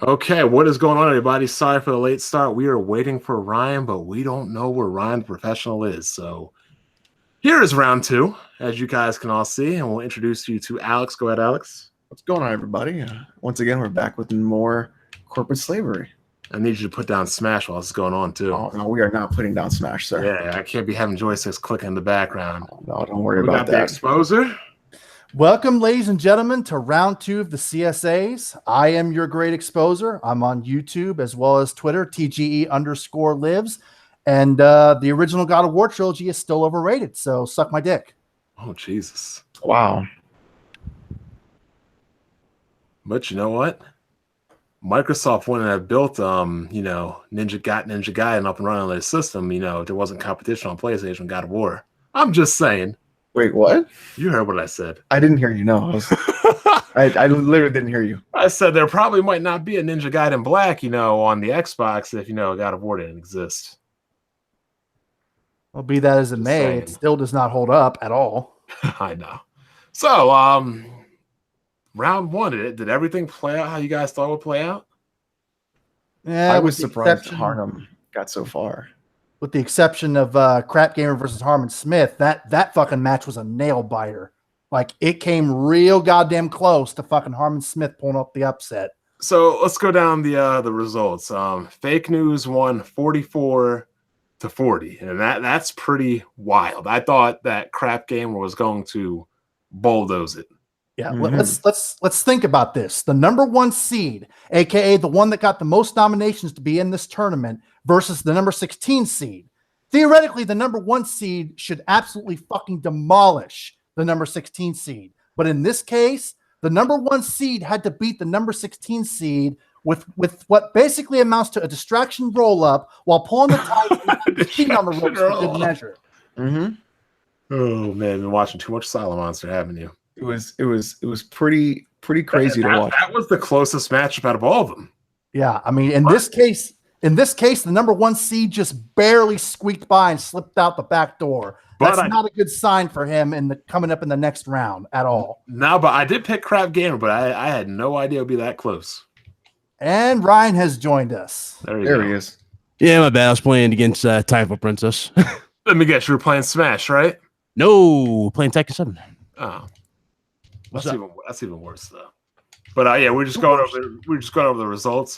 Okay, what is going on, everybody? Sorry for the late start. We are waiting for Ryan, but we don't know where Ryan the professional is. So here is round two, as you guys can all see, and we'll introduce you to Alex. Go ahead, Alex. What's going on, everybody? Once again, we're back with more corporate slavery. I need you to put down Smash while this is going on, too. Oh, no, we are not putting down Smash, sir. Yeah, I can't be having joysticks clicking in the background. No, don't worry We about got the that. exposer. Welcome, ladies and gentlemen, to round two of the CSAs. I am your great exposer. I'm on YouTube as well as Twitter, TGE_lives. And the original God of War trilogy is still overrated, so suck my dick. Oh, Jesus. Wow. But you know what? Microsoft wouldn't have built, Ninja Gaiden up and running on their system, if there wasn't competition on PlayStation God of War. I'm just saying. Wait, what? You heard what I said. I didn't hear you. No, I literally didn't hear you. I said there probably might not be a Ninja Gaiden Black, on the Xbox if, God of War didn't exist. Well, be that as it Just may, saying. it still does not hold up at all. I know. So, round one, did everything play out how you guys thought it would play out? Yeah, I was with the surprised exception- Harnum got so far. With the exception of Crap Gamer versus Harmon Smith, that fucking match was a nail biter. Like, it came real goddamn close to fucking Harmon Smith pulling up the upset. So let's go down the results. Fake News won 44-40, and that's pretty wild. I thought that Crap Gamer was going to bulldoze it. Yeah, Mhm. let's think about this. The number one seed, aka the one that got the most nominations to be in this tournament, versus the number 16 seed. Theoretically, the number one seed should absolutely fucking demolish the number 16 seed. But in this case, the number one seed had to beat the number 16 seed with what basically amounts to a distraction roll up while pulling the tight on the ropes for good measure. Mm-hmm. Oh man, been watching too much Silent Monster, haven't you? It was pretty crazy to watch. That was the closest matchup out of all of them. Yeah, I mean, in this case, the number one seed just barely squeaked by and slipped out the back door. But That's not a good sign for him coming up in the next round at all. No, but I did pick Crap Gamer, but I had no idea it would be that close. And Ryan has joined us. There There go. he is. Yeah, my bad. I was playing against Typhoon Princess. Let me guess, you were playing Smash, right? No, playing Tekken 7. Oh, What's that's up? even worse though. But yeah, we're just going over the results.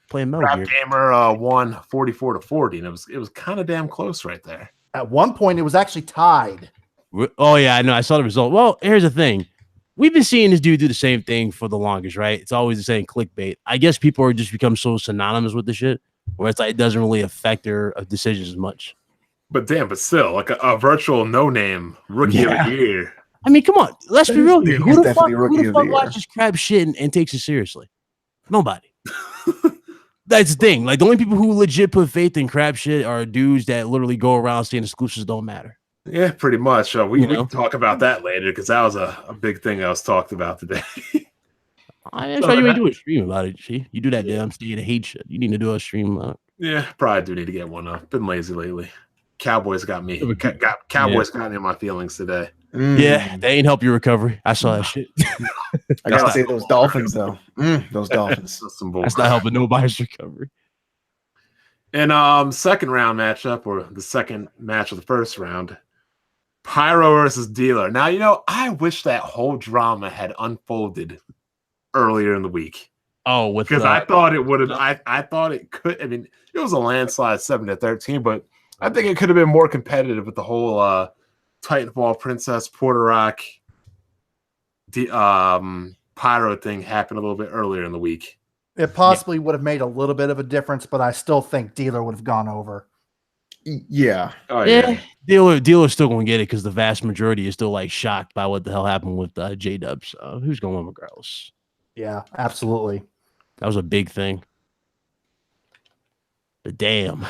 Playing Metal Crap Gear. Gamer won 44-40, and it was kind of damn close right there. At one point, it was actually tied. Oh, yeah, I know. I saw the result. Well, here's the thing. We've been seeing this dude do the same thing for the longest, right? It's always the same clickbait. I guess people are just become so synonymous with the shit where it's like it doesn't really affect their decisions as much. But still, like a virtual no-name rookie of the year. I mean, come on. Let's be real here. He's Who the fuck, definitely rookie who the of the fuck year. watches crap shit and takes it seriously? Nobody. That's the thing. Like, the only people who legit put faith in crap shit are dudes that literally go around saying exclusives don't matter. Yeah, pretty much. We You know? can talk about that later because that was a big thing that was talked about today. That's why you ain't do a stream about it. See, you do that damn state of hate shit. You need to do a stream about it. Yeah, probably do need to get one up. Been lazy lately. Cowboys got me. Cowboys got me in my feelings today. Yeah, they ain't help your recovery. I saw that shit. I gotta say those Dolphins though. Those Dolphins. Some bull That's crap. not helping nobody's recovery. And second round matchup, or the second match of the first round, Pyro versus Dealer. Now, I wish that whole drama had unfolded earlier in the week. Oh, with Because I thought it would have. I thought it could. I mean, it was a landslide 7-13, but I think it could have been more competitive with the whole Titanfall Princess Puerto Rock Pyro thing happened a little bit earlier in the week. It possibly would have made a little bit of a difference, but I still think Dealer would have gone over. Yeah. Oh yeah, dealer's still gonna get it because the vast majority is still like shocked by what the hell happened with J Dub. So who's going to win regardless? Yeah, absolutely. That was a big thing. But damn.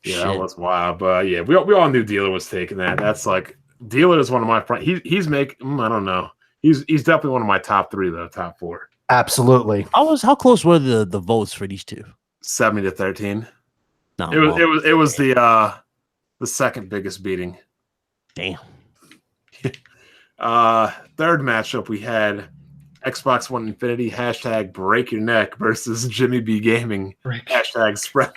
Yeah, that was wild. But yeah, we all knew Dealer was taking that. That's like Dealer is one of my friends. He's making. I don't know. He's definitely one of my top three though, top four. Absolutely. How close were the votes for these two? 70-13. No, It was the second biggest beating. Damn. Third matchup we had Xbox One Infinity hashtag break your neck versus Jimmy B Gaming hashtag spread.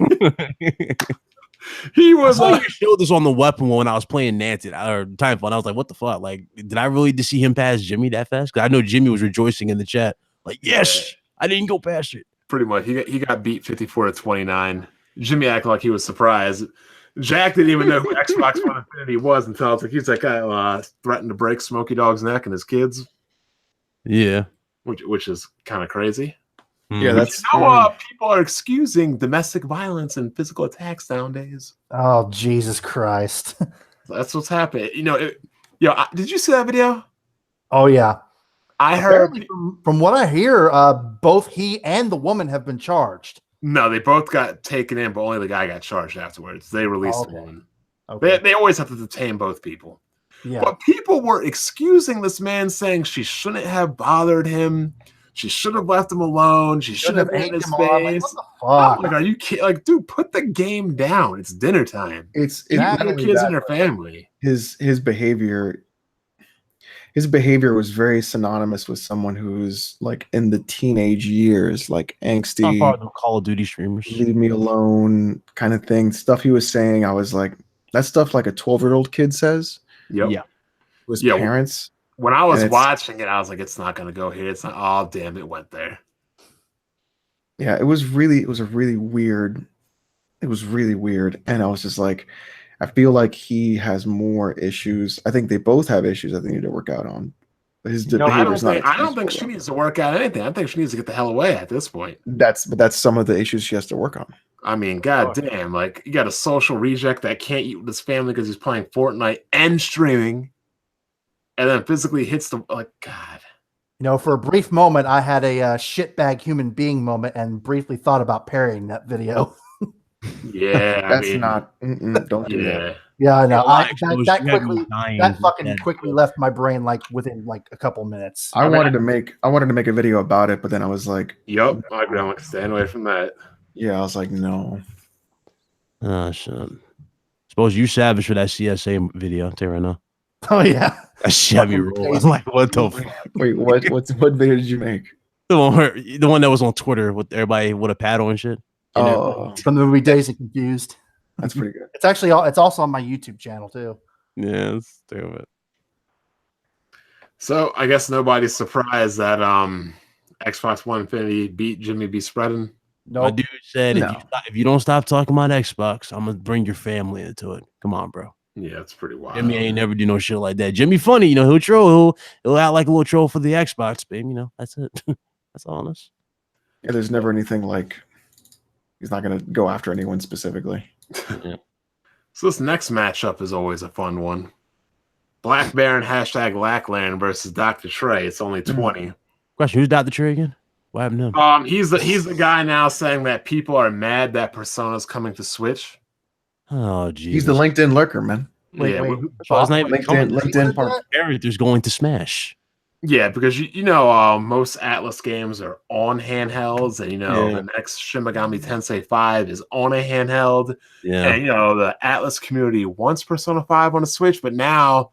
He was I saw you showed this on the weapon when I was playing Nancy or Timefall. And I was like, what the fuck? Like, did I really just see him pass Jimmy that fast? Because I know Jimmy was rejoicing in the chat. Like, yes, I didn't go past it. Pretty much. He got beat 54-29. Jimmy acted like he was surprised. Jack didn't even know who Xbox One Infinity was until I was like, he's that guy threatened to break Smokey Dog's neck and his kids. Yeah. Which is kind of crazy. Yeah, that's people are excusing domestic violence and physical attacks nowadays. Oh, Jesus Christ. That's what's happening. Did you see that video? Oh, yeah. I heard from what I hear, both he and the woman have been charged. No, they both got taken in, but only the guy got charged afterwards. They released the woman. Okay. They always have to detain both people. Yeah. But people were excusing this man, saying she shouldn't have bothered him. She should have left him alone. She should have aimed his face. Like, what the fuck? Like, are you kidding? Like, dude, put the game down. It's dinner time. It's little kids and their family. His behavior was very synonymous with someone who's like in the teenage years, like angsty, Call of Duty streamers, leave me alone kind of thing. Stuff he was saying, I was like, that's stuff like a 12-year-old kid says. Yep. Yeah. With parents. When I was watching it, I was like, it's not going to go here. It's not. Oh, damn, it went there. Yeah, it was really weird. It was really weird. And I was just like, I feel like he has more issues. I think they both have issues that they need to work out on. But his behavior is not. I don't think she needs to work out anything. I think she needs to get the hell away at this point. That's some of the issues she has to work on. I mean, goddamn, like you got a social reject that can't eat with his family because he's playing Fortnite and streaming, and then physically hits the God. For a brief moment, I had a shitbag human being moment and briefly thought about parrying that video. Yeah, don't do that. Yeah, I know. That fucking quickly left my brain within a couple minutes. I wanted to make a video about it, but then I was like, "Yep, I'm going to stand away from that." Yeah, I was like, no. Oh shit! Suppose you savage for that CSA video. I'll tell you right now. Oh yeah, that shit me roll. I'm like, what the fuck? Wait, what video did you make? The one that was on Twitter with everybody with a paddle and shit. From the movie Dazed and Confused. That's pretty good. It's also on my YouTube channel too. Yeah, let's do it. So I guess nobody's surprised that Xbox One Infinity beat Jimmy B Spreading. No, My dude said if you don't stop talking about Xbox, I'm gonna bring your family into it. Come on, bro. Yeah, it's pretty wild. Jimmy ain't never do no shit like that. Jimmy funny, he'll troll, he'll act like a little troll for the Xbox, babe. That's it. That's all on us. Yeah, there's never anything like he's not gonna go after anyone specifically. Yeah. So this next matchup is always a fun one. Black Baron hashtag Lackland versus Dr. Trey. It's only 20. Question: who's Dr. Trey again? What happened to him? He's the guy now saying that people are mad that Persona's coming to Switch. Oh, geez. He's the LinkedIn lurker, man. Wait. LinkedIn part. Character's going to Smash. Yeah, because most Atlas games are on handhelds, and the next Shin Megami Tensei 5 is on a handheld. Yeah, and the Atlas community wants Persona 5 on a Switch, but now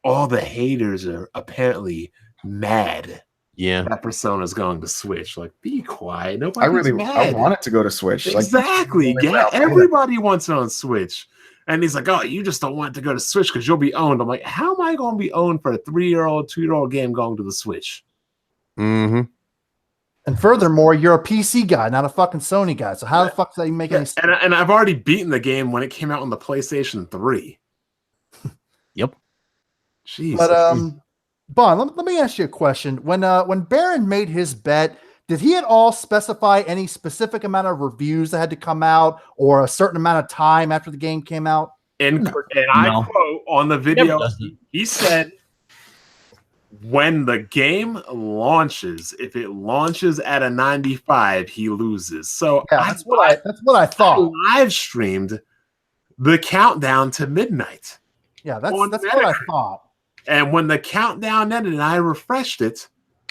all the haters are apparently mad. Yeah, that Persona's going to Switch. Like, be quiet. Nobody's mad. I want it to go to Switch. Exactly. Everybody wants it on Switch. And he's like, oh, you just don't want it to go to Switch because you'll be owned. I'm like, how am I going to be owned for a 3-year-old, 2-year-old game going to the Switch? Mm-hmm. And furthermore, you're a PC guy, not a fucking Sony guy. So how the fuck do you make any sense? And I've already beaten the game when it came out on the PlayStation 3. Yep. Jeez. But Bon, let me ask you a question. When Baron made his bet, did he at all specify any specific amount of reviews that had to come out or a certain amount of time after the game came out? And I quote on the video, he said, when the game launches, if it launches at a 95, he loses. So that's what I thought. I live streamed the countdown to midnight. Yeah, that's what I thought. And when the countdown ended and I refreshed it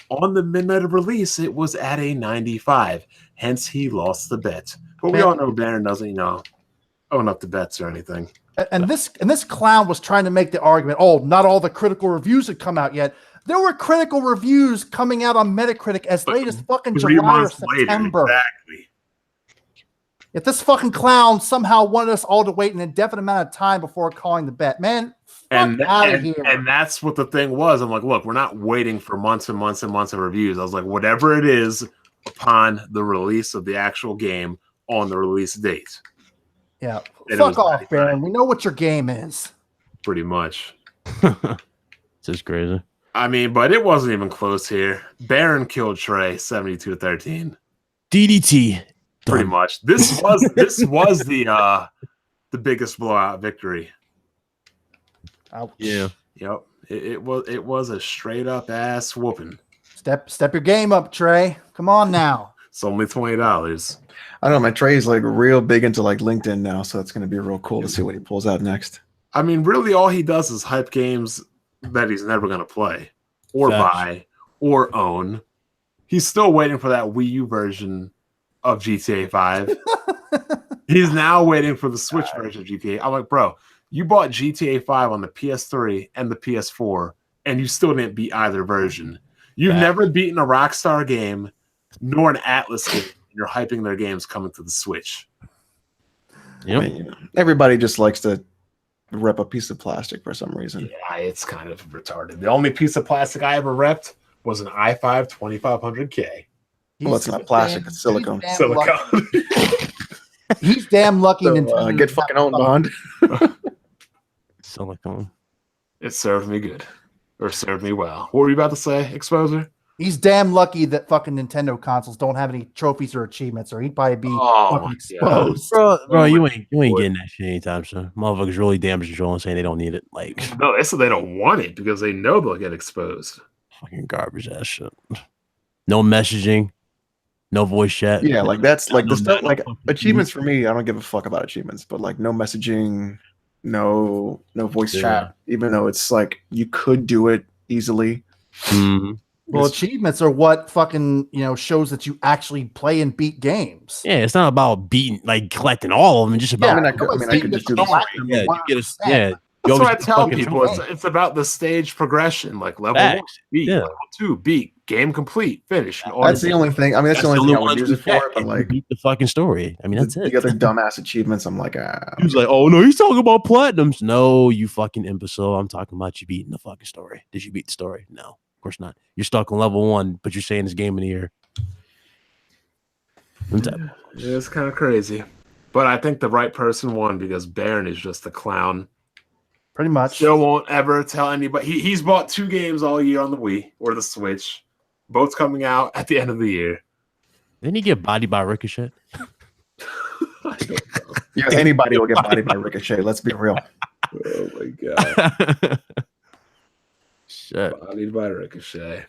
on the midnight of release, it was at a 95. Hence, he lost the bet. But we all know Baron doesn't, own up to bets or anything. And this clown was trying to make the argument, not all the critical reviews had come out yet. There were critical reviews coming out on Metacritic as late as fucking 3 July or months later, September. exactly. If this fucking clown somehow wanted us all to wait an indefinite amount of time before calling the bet, man, fuck out of here. And that's what the thing was. I'm like, look, we're not waiting for months and months and months of reviews. I was like, whatever it is upon the release of the actual game on the release date. Yeah. And Fuck off, Baron. We know what your game is. Pretty much. It's just crazy. I mean, but it wasn't even close here. Baron killed Trey 72-13. DDT. Pretty much. This was the biggest blowout victory. Ouch. Yeah. Yep. It was a straight up ass whooping. Step your game up, Trey. Come on now. It's only $20. I don't know. My Trey's like real big into like LinkedIn now, so it's going to be real cool to see what he pulls out next. I mean, really, all he does is hype games that he's never going to play or buy or own. He's still waiting for that Wii U version of GTA 5. He's now waiting for the Switch version of GTA. I'm like, bro, you bought GTA 5 on the PS3 and the PS4, and you still didn't beat either version. You've never beaten a Rockstar game nor an Atlas game. You're hyping their games coming to the Switch. Yep. I mean, you know, everybody just likes to rep a piece of plastic for some reason. Yeah, it's kind of retarded. The only piece of plastic I ever repped was an i5 2500K. Well, it's not plastic; it's silicone. Silicone. He's damn lucky. So, Nintendo get fucking owned, Bond. Silicone. It served me good. Or served me well. What were you about to say, Exposer? He's damn lucky that fucking Nintendo consoles don't have any trophies or achievements, or he'd probably be fucking exposed. Bro, you ain't getting that shit anytime soon. Motherfuckers really damage control and saying they don't need it. Like, No, they said they don't want it because they know they'll get exposed. fucking garbage ass shit. No messaging, no voice chat. Yeah, like that's like No, the stuff. no, Like no. achievements for me, I don't give a fuck about achievements. But like no messaging, no voice Yeah. chat. Even though it's like you could do it easily. Mhm. Well, achievements are what fucking shows that you actually play and beat games. Yeah, it's not about beating, like collecting all of them. It's just Yeah, about I could just do the story. story. yeah, you get a Yeah. That's you what I always tell fucking people. story. It's about the stage progression. Like level Facts. 1, beat. Yeah. Level 2, beat. Game complete. Finish. And That's the only thing. I mean, that's the only thing I would one use it for. But like beat the fucking story. I mean, that's the it. other dumbass achievements, I'm like, He was like, "Oh no, he's talking about platinums." No, you fucking imbecile. I'm talking about you beating the fucking story. Did you beat the story? No, of course not. You're stuck on level 1, but you're saying it's game of the year. Yeah, it's kind of crazy. But I think the right person won because Baron is just a clown. Pretty much. Still won't ever tell anybody. He's bought 2 games all year on the Wii or the Switch. Both coming out at the end of the year. Didn't he get bodied by Ricochet? I don't know. yeah, anybody will get bodied by Ricochet. Let's be real. Oh my god. Shit. Bodied by Ricochet.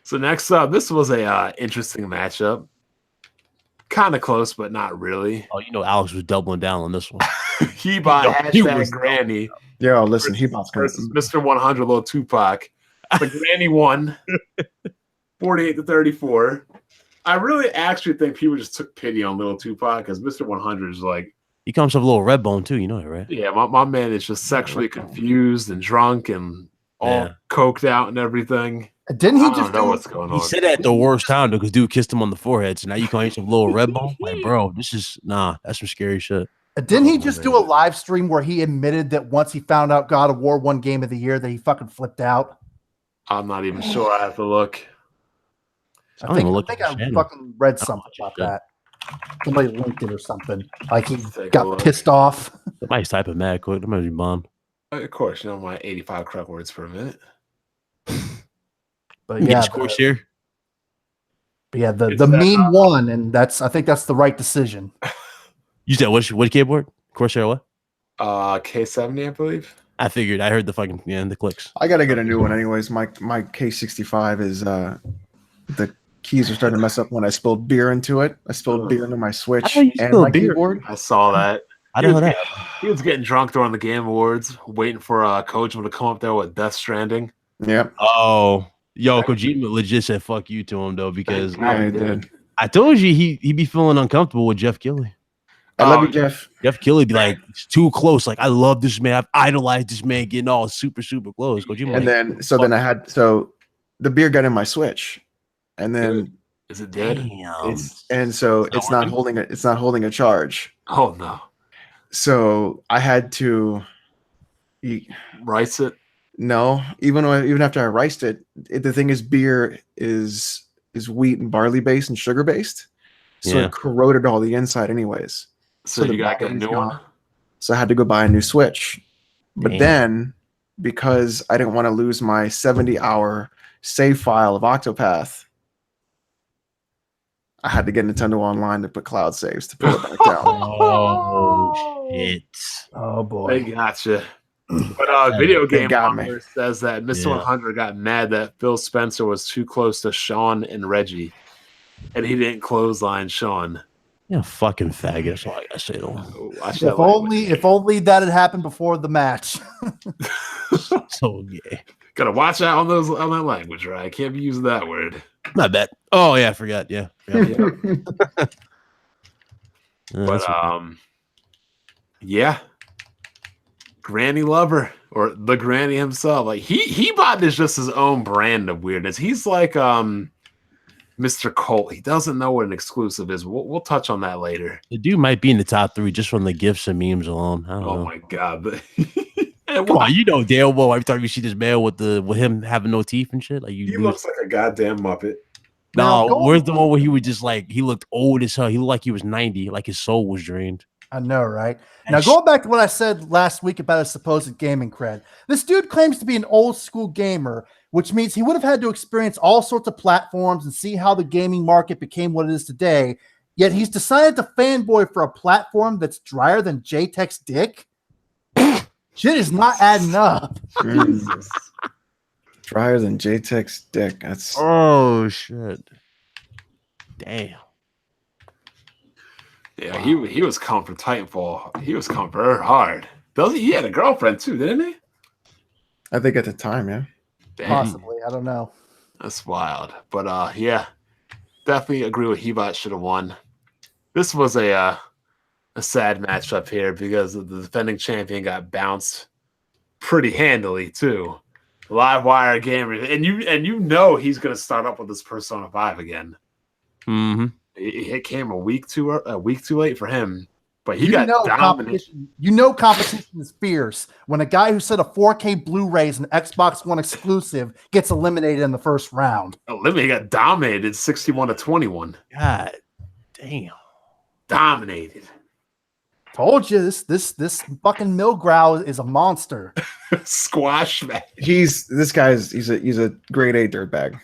So next up, this was a interesting matchup. Kind of close, but not really. Oh, Alex was doubling down on this one. He bought He hashtag was- Granny Yo, listen, he bots versus Mr. 100 Little Tupac. The Granny won 48-34. I really actually think people just took pity on Little Tupac because Mr. 100 is like, He comes with a little red bone too. You know that, right? yeah, my man is just sexually confused and drunk and all coked out and everything. Didn't he I just don't know do what's going on. He said that at the worst time because dude kissed him on the forehead. So now you calling some little red bone? Like, bro, this is that's some scary shit. Didn't he just do a live stream where he admitted that once he found out God of War won Game of the Year that he fucking flipped out? I'm not even sure. I have to look. I don't even look at I the channel. fucking read something about that. Somebody linked it or something. Like he Take a got look. pissed off. Somebody's typing mad quick. That might be bomb. Of course, my 85 correct words per minute. But Yeah, yeah, course here. the It's that meme won, and I think that's the right decision. You said what keyboard? Corsair what? K70, I believe. I figured. I heard the fucking the clicks. I gotta get a new one anyways. My K65 is the keys are starting to mess up when I spilled beer into it. I spilled beer into my Switch thought you and spilled my beer. keyboard. I saw that. I don't know that. He was getting drunk during the Game Awards, waiting for Kojima to come up there with Death Stranding. Yep. Oh, yo, Kojima legit said "fuck you" to him though because Yeah, he did. I told you he be feeling uncomfortable with Jeff Keighley. I love you, Jeff. Jeff Kelly be like, it's too close. Like, I love this man. I've idolized this man getting all super, super close. And then the beer got in my Switch, and then is it dead? It's not holding a charge. Oh no! So I had to rice it. No, even after I riced it, the thing is, beer is wheat and barley based and sugar based, so it corroded all the inside anyways. So you got to get a new one. So I had to go buy a new Switch. But then, because I didn't want to lose my 70-hour save file of Octopath, I had to get Nintendo Online to put cloud saves to pull it back down. Oh shit! Oh boy, they gotcha. But Video Game Hunter says that Mr. 100 got mad that Phil Spencer was too close to Sean and Reggie, and he didn't clothesline Sean. Yeah, fucking faggot. That's all I gotta say to him. If only that had happened before the match. So gay. Gotta watch out on that language, right? I can't be using that word. Not bad. Oh yeah, I forgot. Yeah. But yeah. Granny Lover, or the Granny himself. Like he bought this just his own brand of weirdness. He's like Mr. Colt. He doesn't know what an exclusive is. We'll touch on that later. The dude might be in the top 3 just from the gifs and memes alone. I don't know. My god. Come on, you know damn well every time you see this man with him having no teeth and shit. Like he looks like a goddamn Muppet. No, where's the one where he would just like he looked old as hell. He looked like he was 90, like his soul was drained. I know, right? Now, going back to what I said last week about his supposed gaming cred, this dude claims to be an old school gamer, which means he would have had to experience all sorts of platforms and see how the gaming market became what it is today. Yet he's decided to fanboy for a platform that's drier than JTech's dick. Shit is not adding up. Jesus. Drier than JTech's dick. That's shit. Damn. Yeah, he was coming for Titanfall. He was coming for her hard. He had a girlfriend too, didn't he? I think at the time, yeah. Damn. Possibly. I don't know. That's wild. But yeah, definitely agree with Hebot should have won. This was a sad matchup here because the defending champion got bounced pretty handily too. Live wire gamer, and you know he's gonna start up with this Persona 5 again. Mm-hmm. It came a week too late for him, but he got dominated. Competition is fierce when a guy who said a 4K Blu-ray is an Xbox One exclusive gets eliminated in the first round. He got dominated 61-21. God damn, dominated. Told you this fucking Milgrow is a monster. Squash match. He's a grade A dirtbag.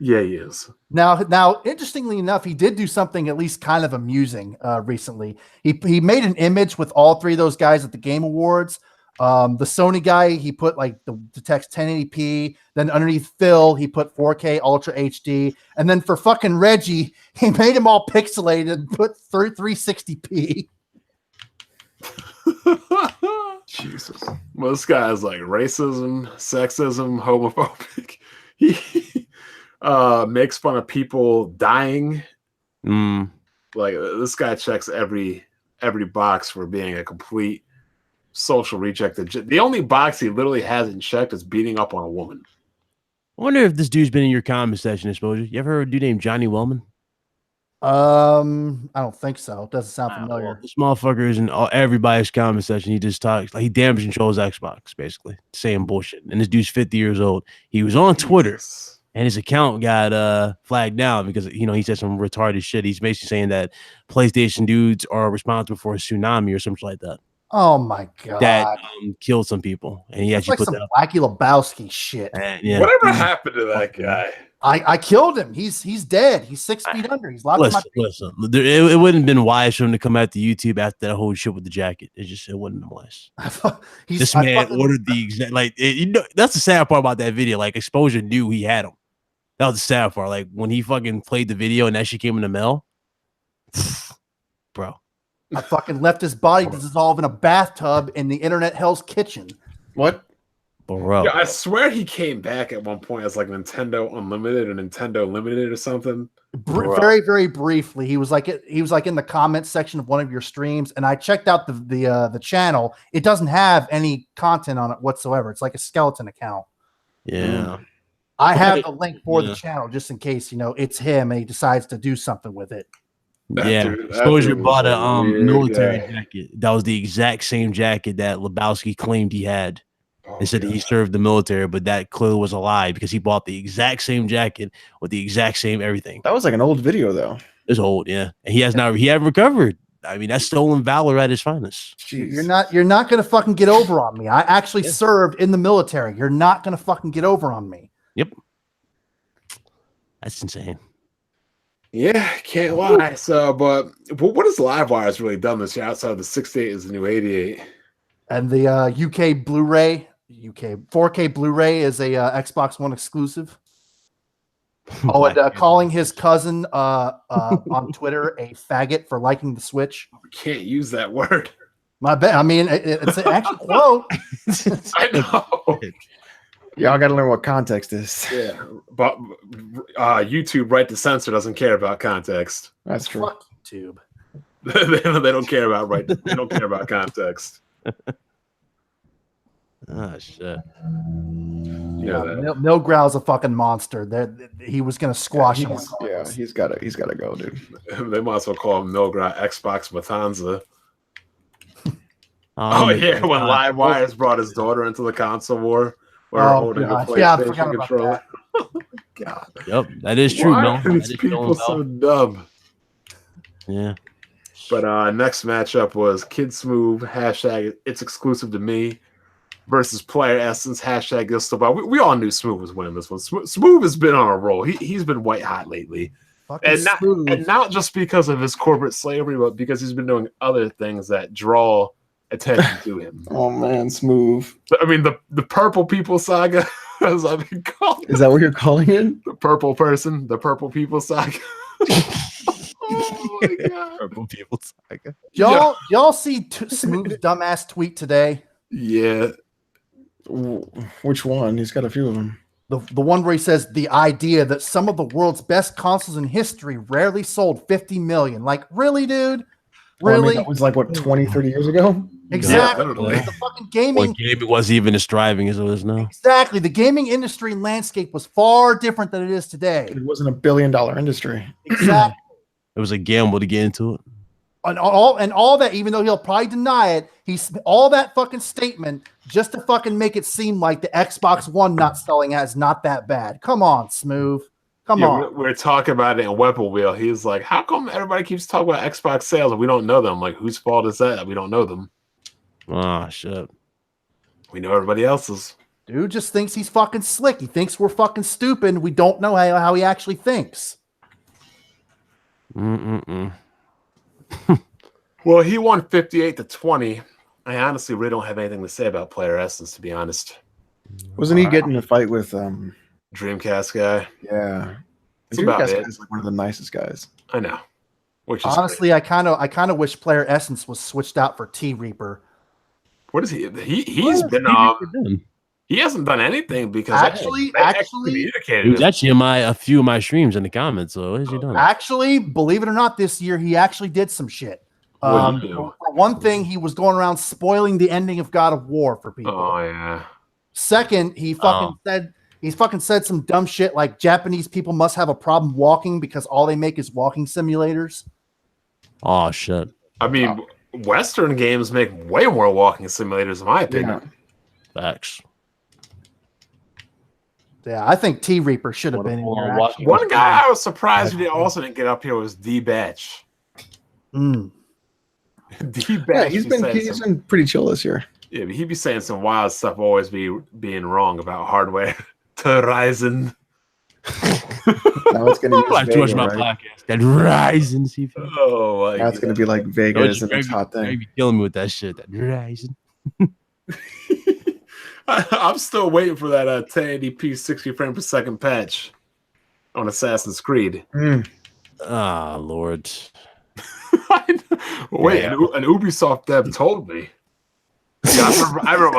Yeah, he is. Now, interestingly enough, he did do something at least kind of amusing recently. He made an image with all 3 of those guys at the Game Awards. The Sony guy, he put like the text 1080p. Then underneath Phil, he put 4K Ultra HD. And then for fucking Reggie, he made him all pixelated and put 360p. Jesus. Well, this guy is like racism, sexism, homophobic. He makes fun of people dying. Like this guy checks every box for being a complete social reject. The only box he literally hasn't checked is beating up on a woman. I wonder if this dude's been in your comment section, Exposure. You ever heard of a dude named Johnny Wellman? I don't think so. It doesn't sound familiar. Well, this motherfucker is in everybody's comment section. He just talks like he damage controls Xbox, basically saying bullshit. And this dude's 50 years old. He was on Twitter, and his account got flagged down because he said some retarded shit. He's basically saying that PlayStation dudes are responsible for a tsunami or something like that. Oh my god! That killed some people, and he actually put some that Wacky Lebowski shit. Whatever happened to that guy? I killed him. He's dead. He's 6 feet under. He's locked. Listen. It wouldn't have been wise for him to come out to YouTube after that whole shit with the jacket. It wouldn't have been wise. This man ordered the exact that's the sad part about that video. Like Exposure knew he had him. That was the sad part. Like when he fucking played the video and that shit came in the mail, bro. I fucking left his body to dissolve in a bathtub in the internet Hell's Kitchen. What? Bro. Yeah, I swear he came back at one point as like Nintendo Unlimited or Nintendo Limited or something. Very, very briefly, he was like in the comments section of one of your streams, and I checked out the channel. It doesn't have any content on it whatsoever. It's like a skeleton account. Yeah. I have the link for the channel just in case it's him and he decides to do something with it. Yeah, Exposure bought a military jacket. That was the exact same jacket that Lebowski claimed he had. They said he served the military, but that clearly was a lie because he bought the exact same jacket with the exact same everything. That was like an old video, though. It's old, yeah. And he hadn't recovered. I mean, that's stolen valor at its finest. Jeez. You're not gonna fucking get over on me. I actually served in the military. You're not gonna fucking get over on me. Yep. That's insane. Yeah, can't lie. So, but what has Livewire's really done this year outside of the 68 is the new 88? And the UK 4K Blu-ray is a Xbox One exclusive. Oh, and calling his cousin on Twitter a faggot for liking the Switch. We can't use that word. My bad. I mean, it's an actual quote. I know. Y'all got to learn what context is. Yeah, but YouTube, right to censor, doesn't care about context. That's true. Fuck YouTube. They don't care about right. They don't care about context. Oh shit. Yeah, Milgrow's a fucking monster. He was gonna squash him. He's got to go, dude. They might as well call him Milgrow Xbox Matanza. Yeah, when Livewires brought his daughter into the console war. Holding a PlayStation controller. God. Yep, that is true. Why No, are these people so dumb? Yeah. But next matchup was Kid Smooth, hashtag it's exclusive to me, versus Player Essence, hashtag this stuff. We all knew Smooth was winning this one. Smooth has been on a roll. He's been white hot lately. And not just because of his corporate slavery, but because he's been doing other things that draw attention to him. Oh man, Smooth. I mean, the Purple People Saga, as I've been calling it. Is that what you're calling it? The Purple People Saga. Oh my god. Purple People Saga. Y'all see Smooth's dumbass tweet today? Yeah. Which one? He's got a few of them. The one where he says the idea that some of the world's best consoles in history rarely sold 50 million. Like, really, dude? Really? I mean, that was like, what, 20, 30 years ago? Exactly. Yeah, the fucking gaming wasn't even as thriving as it is now. Exactly. The gaming industry landscape was far different than it is today. It wasn't a $1 billion industry. Exactly. It was a gamble to get into it. And all that, even though he'll probably deny it, he's all that fucking statement just to fucking make it seem like the Xbox One not selling is not that bad. Come on, Smooth. Come on. We're talking about it in Weapon Wheel. He's like, how come everybody keeps talking about Xbox sales and we don't know them? Like, whose fault is that? We don't know them. Oh, shit. We know everybody else's. Dude just thinks he's fucking slick. He thinks we're fucking stupid. We don't know how he actually thinks. Well, he won 58-20. I honestly really don't have anything to say about Player Essence, to be honest. Wasn't he getting in a fight with Dreamcast guy? Yeah. That's about Dreamcast it. guy's like one of the nicest guys. I know. Which is honestly, great. I kind of wish Player Essence was switched out for T Reaper. What is he? He's been he hasn't done anything because actually communicated. He was actually in a few of my streams in the comments. So what has he done? Actually, believe it or not, this year he actually did some shit. For one thing, he was going around spoiling the ending of God of War for people. Oh yeah. Second, he fucking said some dumb shit like Japanese people must have a problem walking because all they make is walking simulators. Oh shit. I mean, Western games make way more walking simulators, in my opinion. Yeah. Facts. Yeah, I think T Reaper should have been in here. One guy I was surprised he also didn't get up here was D Batch. Mm. D Batch. He's been pretty chill this year. Yeah, but he'd be saying some wild stuff, always being wrong about hardware. Horizon. Now it's going to use Vega, too much my podcast. That Ryzen CPU. Oh my now it's going to be like Vega is the next hot thing. Maybe killing me with that shit. That Ryzen. I'm still waiting for that 1080p 60 frame per second patch on Assassin's Creed. Ah, Lord. Wait, an Ubisoft dev told me. I remember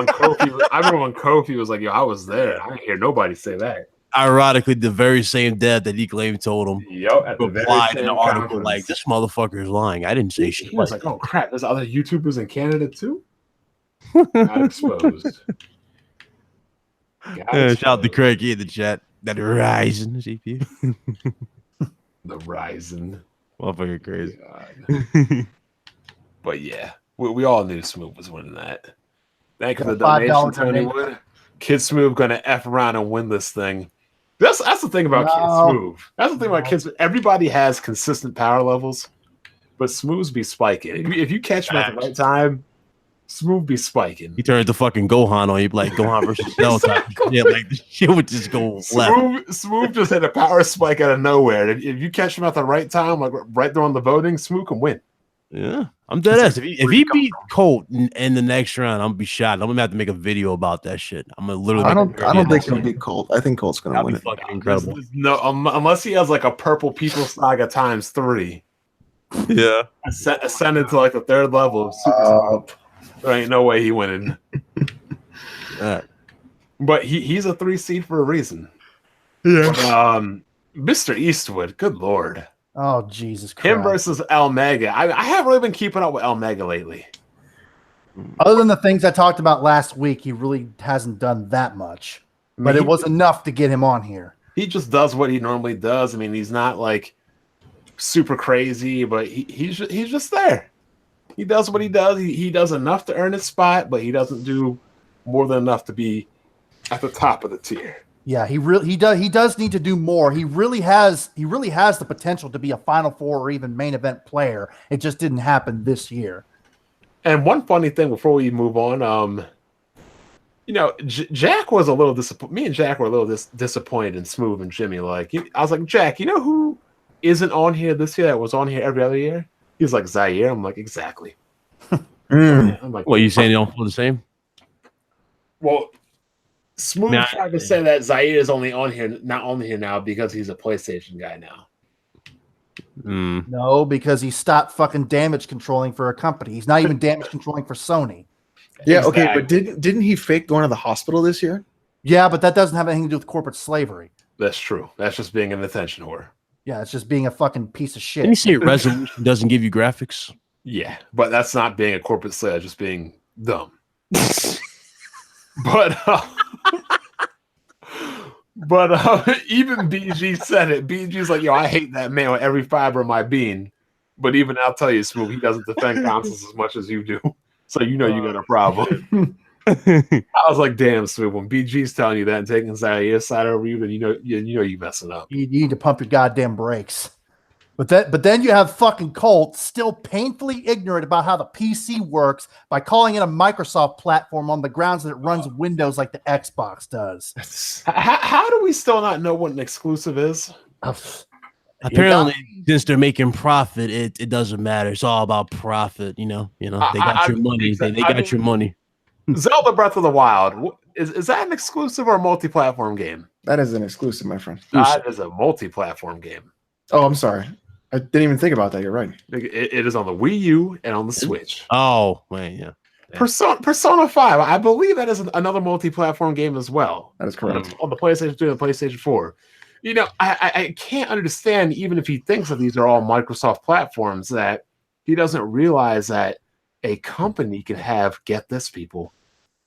when Kofi was like, "Yo, I was there. I didn't hear nobody say that." Ironically, the very same dad that he claimed told him At the very replied in same the article conference. like, "This motherfucker is lying. I didn't say shit." He was like, "Oh crap, there's other YouTubers in Canada too." Got exposed. Shout out to Craig in the chat. That Ryzen CPU. The Ryzen. Motherfucker crazy. God. But yeah, we all knew Smooth was winning that. Thank you for the $5 donation, Tony donation. Wood. Kid Smooth gonna F around and win this thing. That's the thing about Kid Smooth. That's the thing about Kids. Everybody has consistent power levels, but Smooth's be spiking. If you catch him at the right time, Smooth be spiking. He turned the fucking Gohan on you, like Gohan versus Cell. Exactly. Yeah, like the shit would just go left. Smooth just hit a power spike out of nowhere. If you catch him at the right time, like right there on the voting, Smooth can win. Yeah, I'm dead ass. If he beat Colt in the next round, I'm gonna be shot. I'm gonna have to make a video about that shit. I'm gonna literally. I don't think he'll beat Colt. I think Colt's gonna win it. Fucking incredible. No, unless he has like a purple people saga ×3. Yeah, ascended to like the third level of Super. There ain't no way he winning. But he's a 3 seed for a reason. Yeah. Mr. Eastwood, good lord. Oh, Jesus Christ. Him versus El Mega. I haven't really been keeping up with El Mega lately. Other than the things I talked about last week, he really hasn't done that much. But it was enough to get him on here. He just does what he normally does. I mean, he's not like super crazy, but he's just there. He does what he does. He does enough to earn his spot, but he doesn't do more than enough to be at the top of the tier. Yeah, he does need to do more. He really has the potential to be a Final Four or even main event player. It just didn't happen this year. And one funny thing before we move on, Jack was a little disappointed. Me and Jack were a little disappointed in Smooth and Jimmy. Like, I was like, Jack, you know who isn't on here this year that was on here every other year? He's like, Zaire. I'm like, exactly. I'm like, what you saying? They don't feel the same? Well, Smooth tried to say that Zaire is only on here, not on here now because he's a PlayStation guy now. No, because he stopped fucking damage controlling for a company. He's not even damage controlling for Sony. Yeah, okay, but didn't he fake going to the hospital this year? Yeah, but that doesn't have anything to do with corporate slavery. That's true. That's just being an attention whore. Yeah, it's just being a fucking piece of shit. Didn't you say resolution doesn't give you graphics? Yeah, but that's not being a corporate slave, that's just being dumb. But even BG said it. BG's like, yo, I hate that man with every fiber of my being. But even I'll tell you, Smooth, he doesn't defend consoles as much as you do. So you got a problem. I was like, damn, Smooth, when BG's telling you that and taking Zaire's side over you, then you know you messing up. You need to pump your goddamn brakes. But then you have fucking Colt still painfully ignorant about how the PC works by calling it a Microsoft platform on the grounds that it runs Windows like the Xbox does. How do we still not know what an exclusive is? Apparently, since they're making profit, it doesn't matter. It's all about profit. They got your money. They got your money. Zelda Breath of the Wild, is that an exclusive or a multi-platform game? That is an exclusive, my friend. That is a multi-platform game. Oh, I'm sorry. I didn't even think about that. You're right. It is on the Wii U and on the Switch. Oh, man, yeah. Persona 5, I believe that is another multi-platform game as well. That is correct. On the PlayStation 2 and the PlayStation 4. I can't understand, even if he thinks that these are all Microsoft platforms, that he doesn't realize that a company can have, get this, people,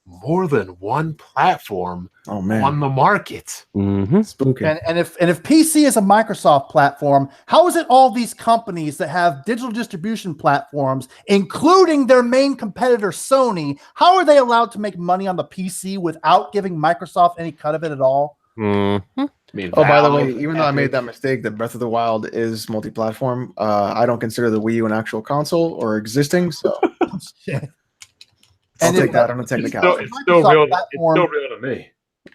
more than one platform on the market. Mm-hmm. Spooky. And if PC is a Microsoft platform, how is it all these companies that have digital distribution platforms, including their main competitor Sony, how are they allowed to make money on the PC without giving Microsoft any cut of it at all? Mm-hmm. By the way, even though I made that mistake that Breath of the Wild is multi-platform, I don't consider the Wii U an actual console or existing, so I'll take that on a technicality. It's still real to me.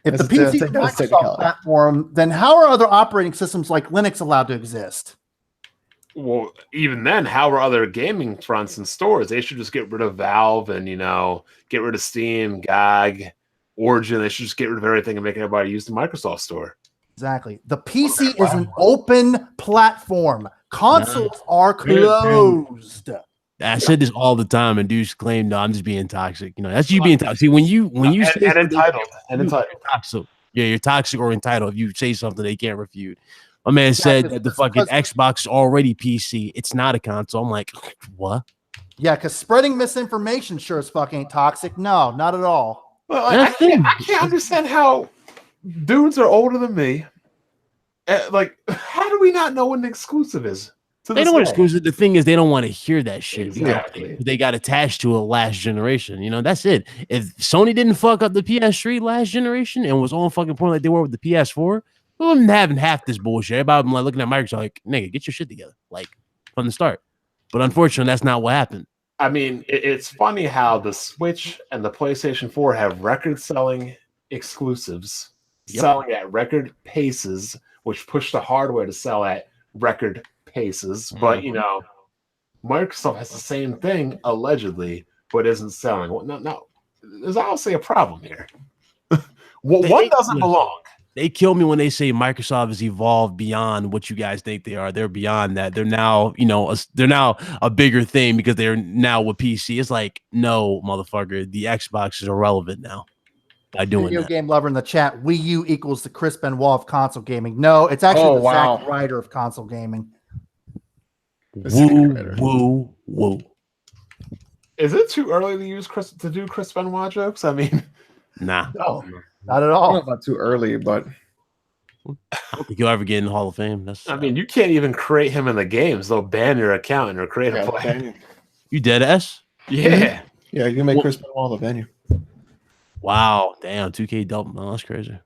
If the PC is a Microsoft platform, then how are other operating systems like Linux allowed to exist? Well, even then, how are other gaming fronts and stores? They should just get rid of Valve and, get rid of Steam, GOG, Origin. They should just get rid of everything and make everybody use the Microsoft store. Exactly. The PC is an open platform. Consoles are closed. I said this all the time, and dudes claim, "No, I'm just being toxic." You know, that's you being toxic. See, when you say entitled. toxic, yeah, you're toxic or entitled. If you say something they can't refute. My man said that the fucking Xbox is already PC. It's not a console. I'm like, what? Yeah, because spreading misinformation sure as fuck ain't toxic. No, not at all. Well, I can't understand how dudes are older than me. Like, how do we not know what an exclusive is? They don't want exclusive. The thing is, they don't want to hear that shit. Exactly. They got attached to a last generation. You know, that's it. If Sony didn't fuck up the PS3 last generation and was on fucking point like they were with the PS4, we wouldn't having half this bullshit. Everybody been like looking at Microsoft like, nigga, get your shit together, like from the start. But unfortunately, that's not what happened. I mean, it's funny how the Switch and the PlayStation 4 have record-selling exclusives, selling at record paces, which push the hardware to sell at record paces. But, you know, Microsoft has the same thing, allegedly, but isn't selling. Well, no, there's obviously a problem here. One doesn't belong. They kill me when they say Microsoft has evolved beyond what you guys think they are. They're beyond that. They're now, you know, they're now a bigger thing because they're now with PC. It's like, no, motherfucker, the Xbox is irrelevant now. By doing Video that. game lover in the chat, Wii U equals the Chris Benoit of console gaming. No, it's actually Zack Ryder of console gaming. Woo. Is it too early to do Chris Benoit jokes? I mean, nah. No, not at all. Not too early, but I don't think you'll ever get in the Hall of Fame. I mean, you can't even create him in the games. They'll ban your account and create a play. You dead ass? Yeah. Yeah, you can make Chris Benoit the venue. Wow, damn, 2K double. No, that's crazy.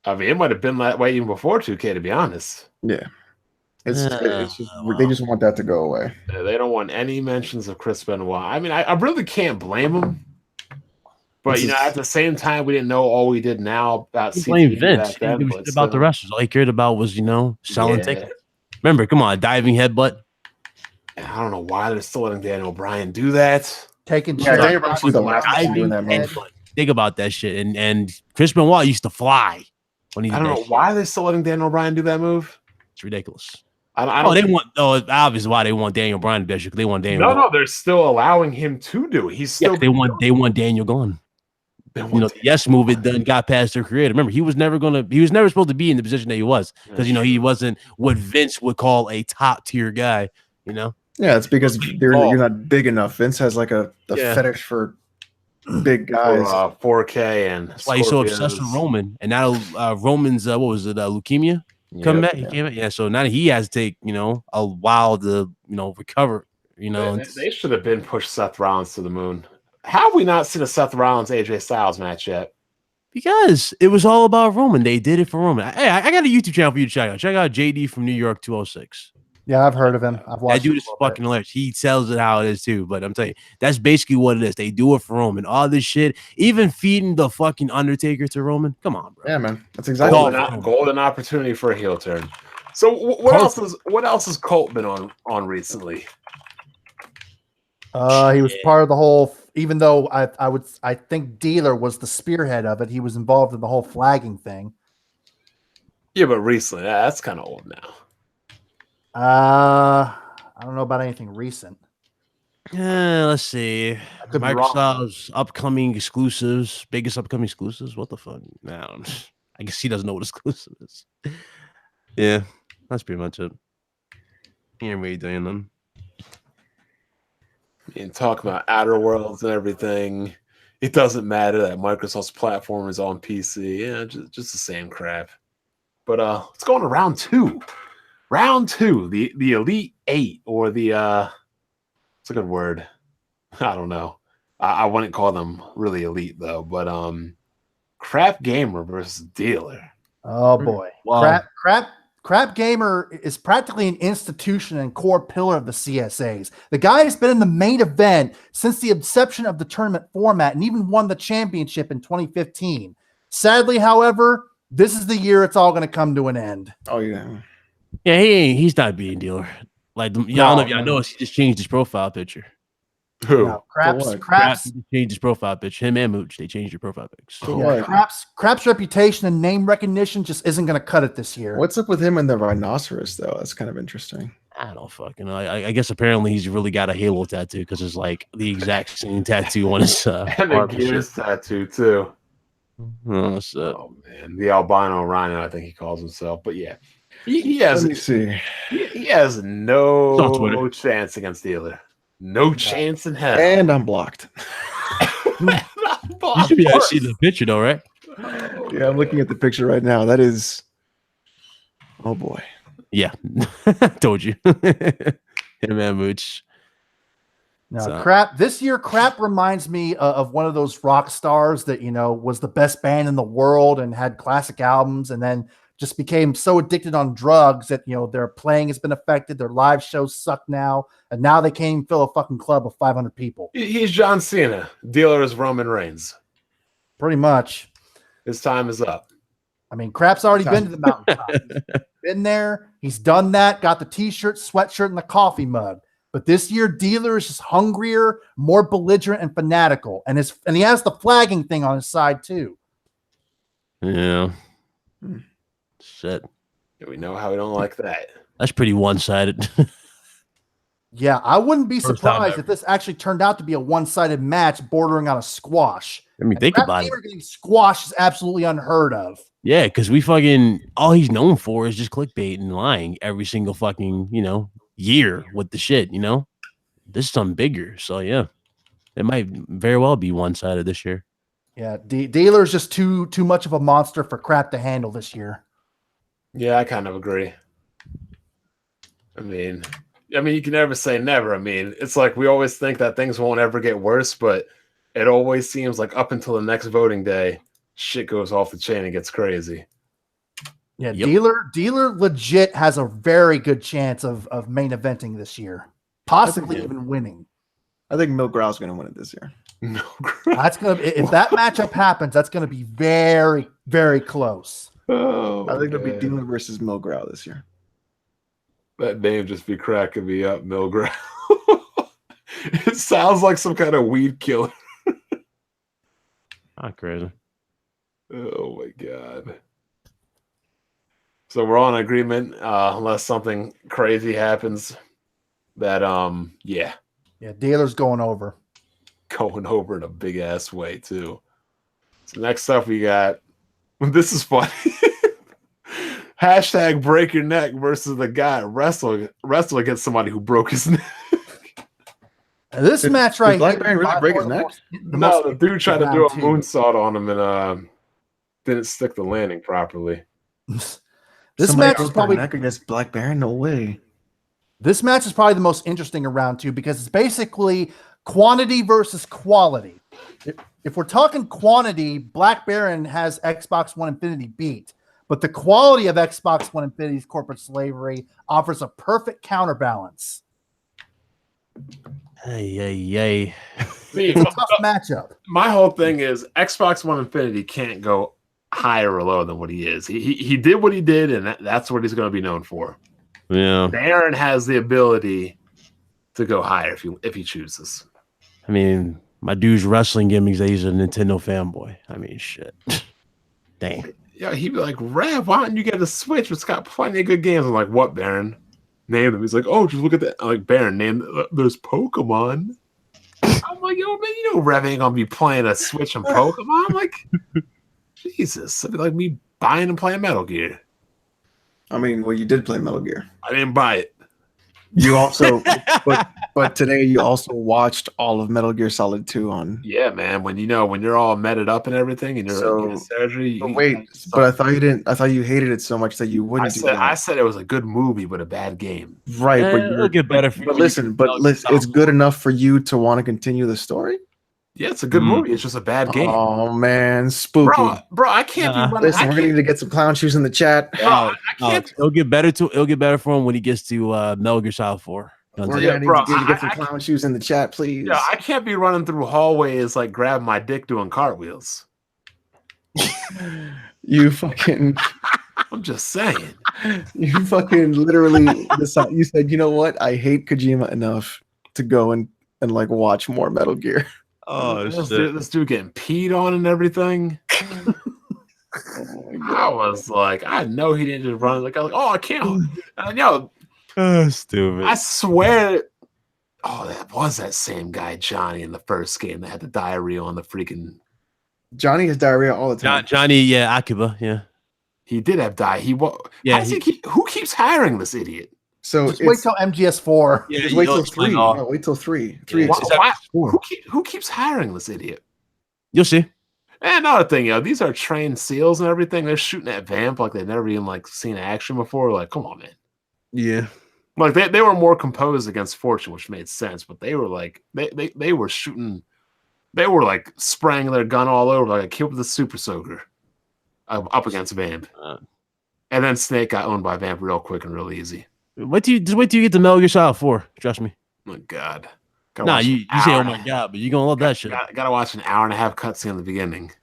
I mean, it might have been that way even before 2K, to be honest. Yeah. It's just, they just want that to go away. They don't want any mentions of Chris Benoit. I mean, I really can't blame them. But, you know, at the same time, we didn't know all we did now about blame Vince. He didn't give a shit about the wrestlers. All he cared about was, you know, selling tickets. Remember, come on, diving headbutt. I don't know why they're still letting Daniel Bryan do that. Daniel Bryan was the last person doing that move. Think about that shit. And Chris Benoit used to fly when he. I don't know why they're still letting Daniel Bryan do that move. It's ridiculous. I don't they want. Oh, obviously why they want Daniel Bryan to do that shit. They want Daniel. No, they're still allowing him to do it. He's still. They want Daniel gone. You know, the yes move it done got past their creator. Remember, he was never supposed to be in the position that he was because you know he wasn't what Vince would call a top tier guy. You know. Yeah, it's because you're not big enough. Vince has like a fetish for big guys. For 4K and that's why he's so obsessed with Roman. And now Roman's what was it? Leukemia coming back. He came back. Yeah, so now he has to take a while to recover. They should have been pushed Seth Rollins to the moon. How have we not seen a Seth Rollins AJ Styles match yet? Because it was all about Roman. They did it for Roman. Hey, I got a YouTube channel for you to check out. Check out JD from New York 206. Yeah, I've heard of him. I've watched. That dude is fucking hilarious. He tells it how it is too. But I'm telling you, that's basically what it is. They do it for Roman. All this shit, even feeding the fucking Undertaker to Roman. Come on, bro. Yeah, man. That's exactly golden opportunity for a heel turn. So what else has Colt been on recently? He was part of the whole. Even though I think Dealer was the spearhead of it. He was involved in the whole flagging thing. Yeah, but recently, that's kind of old now. I don't know about anything recent. Let's see. Microsoft's upcoming exclusives, biggest upcoming exclusives. What the fuck? I guess he doesn't know what exclusive is. Yeah, that's pretty much it. He ain't really doing them. And talk about Outer Worlds and everything. It doesn't matter that Microsoft's platform is on PC. Yeah, just the same crap. But let's go on to round two. Round two, the Elite Eight, or the it's a good word. I don't know. I wouldn't call them really elite though, but Crap Gamer versus Dealer. Oh boy. Wow. Crap Gamer is practically an institution and core pillar of the CSAs. The guy has been in the main event since the inception of the tournament format and even won the championship in 2015. Sadly, however, this is the year it's all going to come to an end. Oh yeah. Yeah, he's not being Dealer. Like y'all know if y'all noticed, he just changed his profile picture. Who? No, Craps he changed his profile picture. Him and Mooch, they changed their profile pics. Yeah, Craps' reputation and name recognition just isn't going to cut it this year. What's up with him and the rhinoceros though? That's kind of interesting. I don't fucking know. I guess apparently he's really got a Halo tattoo because it's like the exact same tattoo on his and a arm and shit. Gears tattoo too. Oh, shit. Oh man, the albino rhino, I think he calls himself. But yeah, he has. Let me see. He has It's on no Twitter. chance against Steeler. No chance in hell. And I'm blocked. You should be able to see the picture though, right? Yeah, I'm looking at the picture right now. That is, oh boy. Yeah, told you. Him and Mooch. No, So- Crap. This year, Crap reminds me of one of those rock stars that, you know, was the best band in the world and had classic albums, and then just became so addicted on drugs that, you know, their playing has been affected. Their live shows suck now, and now they can't even fill a fucking club of 500 people. He's John Cena. Dealer is Roman Reigns. Pretty much. His time is up. I mean, Crap's already been to the mountaintop. He's been there. He's done that. Got the t-shirt, sweatshirt, and the coffee mug. But this year, Dealer is just hungrier, more belligerent, and fanatical. And he has the flagging thing on his side too. Yeah. Shit. We know how we don't like that. That's pretty one-sided. Yeah, I wouldn't be First time surprised ever. if this actually turned out to be a one-sided match bordering on a squash. I mean, think Crap about it. Gamer getting squashed is absolutely unheard of. Yeah, because we fucking all he's known for is just clickbait and lying every single fucking, year with the shit, This is something bigger. So yeah. It might very well be one-sided this year. Yeah, Dealer is just too much of a monster for Crap to handle this year. Yeah, I kind of agree. I mean, you can never say never. I mean, it's like we always think that things won't ever get worse, but it always seems like up until the next voting day, shit goes off the chain and gets crazy. Yeah, Yep. Dealer legit has a very good chance of main eventing this year, possibly Yeah. even winning. I think Milgrow's going to win it this year. No, That's gonna if that matchup happens, that's gonna be very, very close. oh, I think it'll be man. Dealer versus Milgrow this year. That name just be cracking me up, Milgram. It sounds like some kind of weed killer. Not crazy. Oh my god. So we're all in agreement, unless something crazy happens. That yeah, Yeah, Dealer's going over. going over in a big ass way too. So next up we got this is funny. Hashtag break your neck versus the guy wrestle against somebody who broke his neck. And this Did- match did right Black here, Baron really by break far his the neck? most- No, the dude tried to do a round two. moonsault on him and didn't stick the landing properly. This Somebody match is broke their probably neck against Black Baron. No way. This match is probably the most interesting in round two because it's basically quantity versus quality. If we're talking quantity, Black Baron has Xbox One Infinity beat, but the quality of Xbox One Infinity's corporate slavery offers a perfect counterbalance. Hey. See, It's a tough matchup. my whole thing is Xbox One Infinity can't go higher or lower than what he is. He did what he did, and that's what he's going to be known for. Yeah. Aaron has the ability to go higher if he chooses. I mean, my dude's wrestling gimmicks, he's a Nintendo fanboy. I mean, shit. Dang. Yeah, he'd be like, Rev, why don't you get a Switch? It's got plenty of good games. I'm like, what, Baron? Name them. He's like, oh, just look at that. I'm like, Baron, there's Pokemon. I'm like, yo, man, you know Rev ain't gonna be playing a Switch and Pokemon. I'm like, Jesus. It'd be like me buying and playing Metal Gear. I mean, well, you did play Metal Gear. I didn't buy it. You also, but today you also watched all of Metal Gear Solid 2 on. Yeah, man. When you're all meted up and everything, and you're So- getting surgery. But wait, but I thought you didn't. I thought you hated it so much that you wouldn't do I that. said it was a good movie, but a bad game. Right, but It'll get better for but you. listen, it's good enough for you to want to continue the story. Yeah, it's a good movie. It's just a bad game, Oh man, spooky. bro. I can't be running. Listen, we're gonna need to get some clown shoes in the chat. Bro, I can't. It'll get better for him when he gets to Metal Gear Solid 4. We're Yeah, gonna need bro, to get I- some clown shoes in the chat, please. Yeah, I can't be running through hallways like grabbing my dick doing cartwheels. You fucking, I'm just saying. you fucking literally. You said, you know what? I hate Kojima enough to go and like watch more Metal Gear. This dude getting peed on and everything. I was like, I know he didn't just run. Like, I was like, oh, I can't. Yo, Stupid. I swear. Oh, that was that same guy, Johnny, in the first game that had the diarrhea on the freaking. Johnny has diarrhea all the time. Johnny, yeah, Akiba, yeah. He did have diarrhea. Yeah, Who keeps hiring this idiot? So Just wait till MGS4. Yeah, just wait till explain 3. all. No, wait till 3. Yeah, Who keeps hiring this idiot? You'll see. And another thing, these are trained SEALs and everything. They're shooting at Vamp like they've never even seen action before. Like, come on, man. Yeah. Like they were more composed against Fortune, which made sense, but they were like they were shooting, they were like spraying their gun all over like a kid with a super soaker up against Vamp. And then Snake got owned by Vamp real quick and real easy. Wait till you get to Metal Gear Solid 4. Trust me. Oh my God. You say oh my God, but you're gonna love that shit. Gotta watch an hour and a half cutscene in the beginning.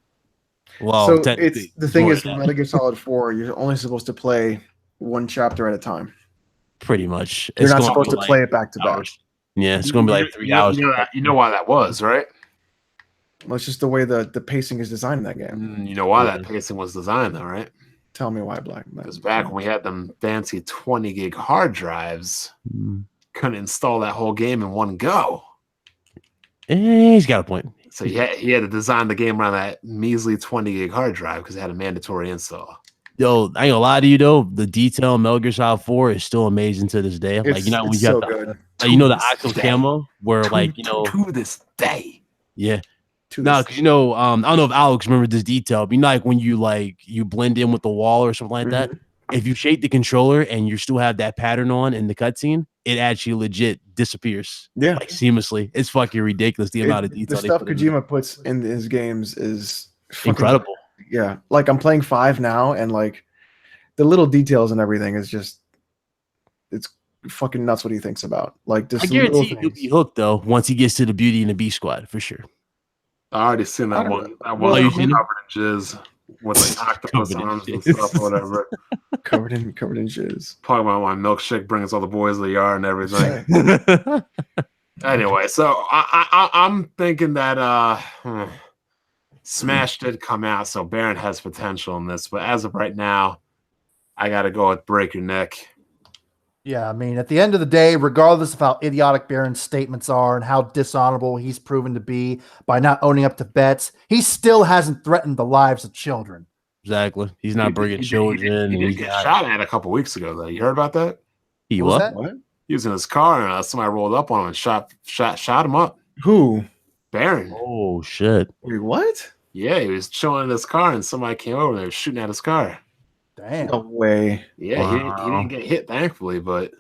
Well, so it's the thing is, Metal Gear Solid 4, you're only supposed to play one chapter at a time. Pretty much. You're not supposed to play it back to back. Yeah, it's gonna be like 3 hours. You know why that was, right? Well, it's just the way the pacing is designed in that game. You know why that pacing was designed, though, right? Tell me why, Black. Because back when we had them fancy 20 gig hard drives, couldn't install that whole game in one go. He's got a point. So he had to design the game around that measly 20 gig hard drive because it had a mandatory install. Yo, I ain't gonna lie to you though. The detail in Metal Gear Solid 4 is still amazing to this day. Like, you know, when you so got good. the actual camo where to this day. Yeah. No, because I don't know if Alex remembered this detail, but you know, like when you blend in with the wall or something like that, if you shake the controller and you still have that pattern on in the cutscene, it actually legit disappears. Yeah. Like seamlessly. It's fucking ridiculous the amount of detail. The stuff Kojima puts in his games is incredible. Yeah. Like I'm playing 5 now and like the little details and everything is just it's fucking nuts what he thinks about. Like just I guarantee you'll be hooked though once he gets to the Beauty and the Beast squad for sure. I already seen that one. That one covered in jizz with like octopus arms and stuff or whatever. covered in jizz. Talking about my milkshake brings all the boys to the yard and everything. Anyway, so I'm thinking that Smash did come out, so Baron has potential in this. But as of right now, I got to go with Break Your Neck. Yeah, I mean, at the end of the day, regardless of how idiotic Baron's statements are and how dishonorable he's proven to be by not owning up to bets, he still hasn't threatened the lives of children. Exactly. He's not bringing children. He did get shot at a couple weeks ago, though. You heard about that? He what? He was in his car and somebody rolled up on him and shot him up. Who? Baron. Oh, shit. Wait, what? Yeah, he was chilling in his car and somebody came over and they were shooting at his car. Damn. No way. Yeah, wow. He didn't get hit, thankfully, but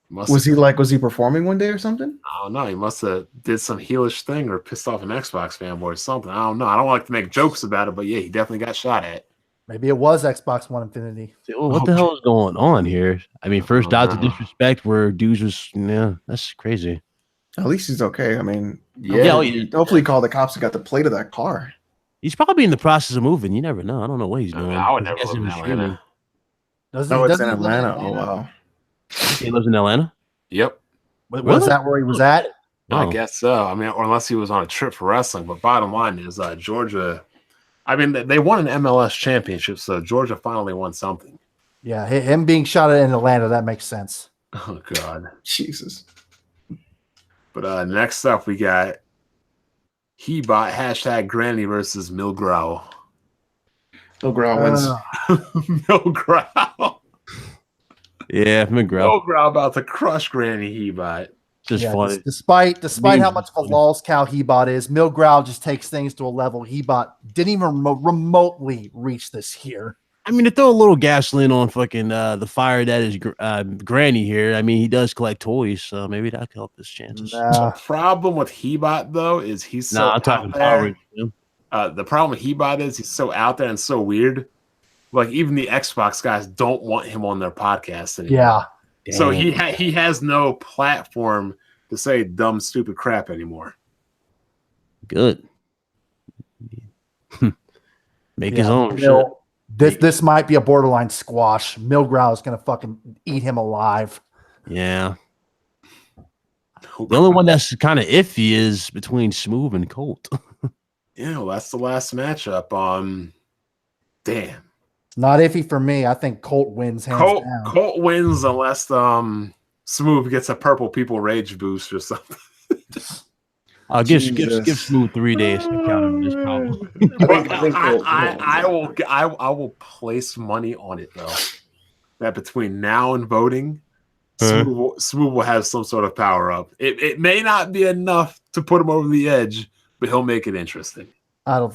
was he performing one day or something? I don't know. He must have did some heelish thing or pissed off an Xbox fanboy or something. I don't know. I don't like to make jokes about it, but yeah, he definitely got shot at. Maybe it was Xbox One Infinity. Well, what the hell is going on here? I mean, first out to disrespect where dudes was, that's crazy. At least he's okay. I mean, hopefully he called the cops and got the plate of that car. He's probably in the process of moving. You never know. I don't know what he's doing. I would never live in Atlanta. It's in Atlanta. Oh, wow. He lives in Atlanta? Yep. Was that where he was at? I guess so. I mean, or unless he was on a trip for wrestling. But bottom line is Georgia, I mean, they won an MLS championship, so Georgia finally won something. Yeah, him being shot at in Atlanta, that makes sense. Oh, God. Jesus. But next up, we got Hebot #Granny versus Milgrow. Milgrow wins. Milgrow. Yeah, Milgrow. Milgrow about to crush Granny Hebot. Just funny. Despite how much of a lost cow Hebot is, Milgrow just takes things to a level Hebot didn't even remotely reach this year. I mean, to throw a little gasoline on fucking the fire that is Granny here. I mean, he does collect toys, so maybe that could help his chances. The problem with Hebot though is he's so I'm talking Power Rangers. The problem with Hebot is he's so out there and so weird. Like even the Xbox guys don't want him on their podcast anymore. Yeah. So he has no platform to say dumb, stupid crap anymore. Good. Make his own shit. This might be a borderline squash. Milgrow is gonna fucking eat him alive. Yeah. The only one that's kind of iffy is between Smooth and Colt. Yeah, well, that's the last matchup. Damn. Not iffy for me. I think Colt wins hands down. Colt wins unless Smooth gets a purple people rage boost or something. I'll give Smooth 3 days to counter this problem. I will place money on it though that between now and voting, Smooth will have some sort of power up. It may not be enough to put him over the edge, but he'll make it interesting. I don't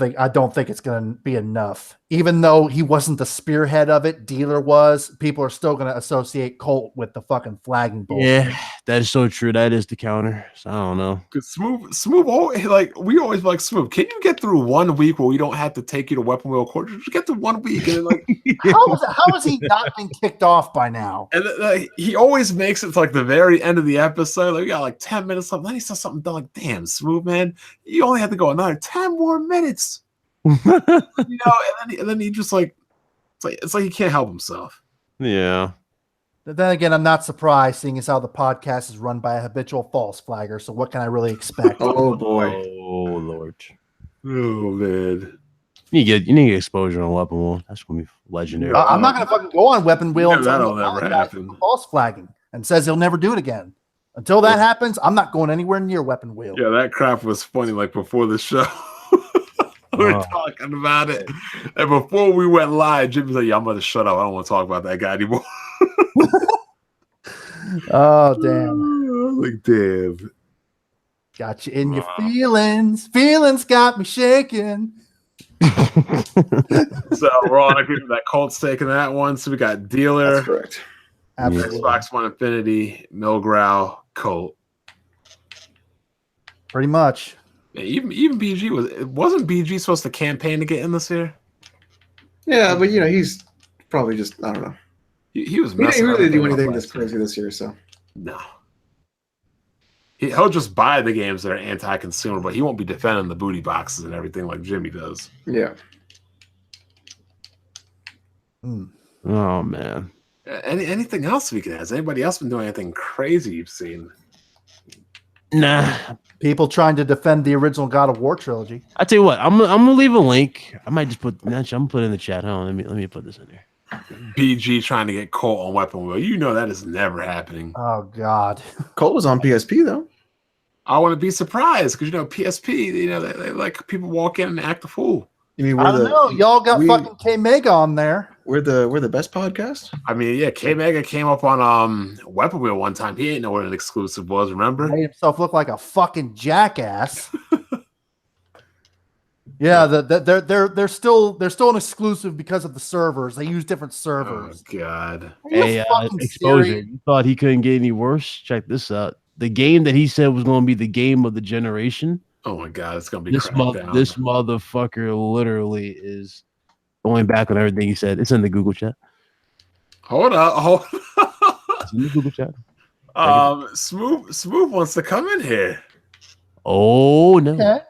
think it's going to be enough. Even though he wasn't the spearhead of it, Dealer was. People are still going to associate Colt with the fucking flagging bullshit. Yeah, that is so true. That is the counter. So I don't know. Cause Smooth, always, like we always like Smooth. Can you get through 1 week where we don't have to take you to Weapon Wheel Court? Just get through 1 week and then, like, how has he not been kicked off by now? And he always makes it to like the very end of the episode. Like we got like 10 minutes left. Then he says something done like, "Damn, Smooth man, you only have to go another 10 more minutes." And then he just like it's like he can't help himself. Yeah. But then again, I'm not surprised, seeing as how the podcast is run by a habitual false flagger. So what can I really expect? Oh boy! Oh Lord! Oh man! You need to get exposure on Weapon Wheel. That's gonna be legendary. I'm not gonna fucking go on Weapon Wheel until that'll never happen. False flagging and says he'll never do it again. Until that happens, I'm not going anywhere near Weapon Wheel. Yeah, that crap was funny. Like before the show. We were talking about it, and before we went live, Jimmy's like, "Yeah, I'm gonna shut up. I don't want to talk about that guy anymore." Oh damn! Like damn, got you in your feelings. Feelings got me shaking. So we're all in agreement that Colt's taking that one. So we got Dealer, That's correct. Absolutely. Xbox One Infinity, Milgrow, Colt. Pretty much. Yeah, even BG wasn't BG supposed to campaign to get in this year? Yeah, but he's probably just I don't know. He was. He didn't really do anything this this crazy this year, so no. He'll just buy the games that are anti-consumer, but he won't be defending the booty boxes and everything like Jimmy does. yeah. Oh man. Anything else we can add? Has anybody else been doing anything crazy you've seen? Nah. People trying to defend the original God of War trilogy. I tell you what, I'm gonna leave a link. I might just put. I'm gonna put it in the chat. Hold on, let me put this in there. BG trying to get Colt on Weapon Wheel. You know that is never happening. Oh God. Colt was on PSP though. I want to be surprised because PSP. They like people walk in and act a fool. You mean I don't know. Y'all got fucking K Mega on there. We're the best podcast. I mean, yeah, K Mega came up on Weapon Wheel one time. He ain't know what an exclusive was. Remember? Made himself look like a fucking jackass. Yeah, they're still an exclusive because of the servers. They use different servers. Oh God! Hey, exposure. You thought he couldn't get any worse? Check this out. The game that he said was going to be the game of the generation. Oh my God, it's going to be this motherfucker literally is going back on everything he said. It's in the Google chat. Hold up. It's in the Google chat. Smooth wants to come in here. Oh no! Okay.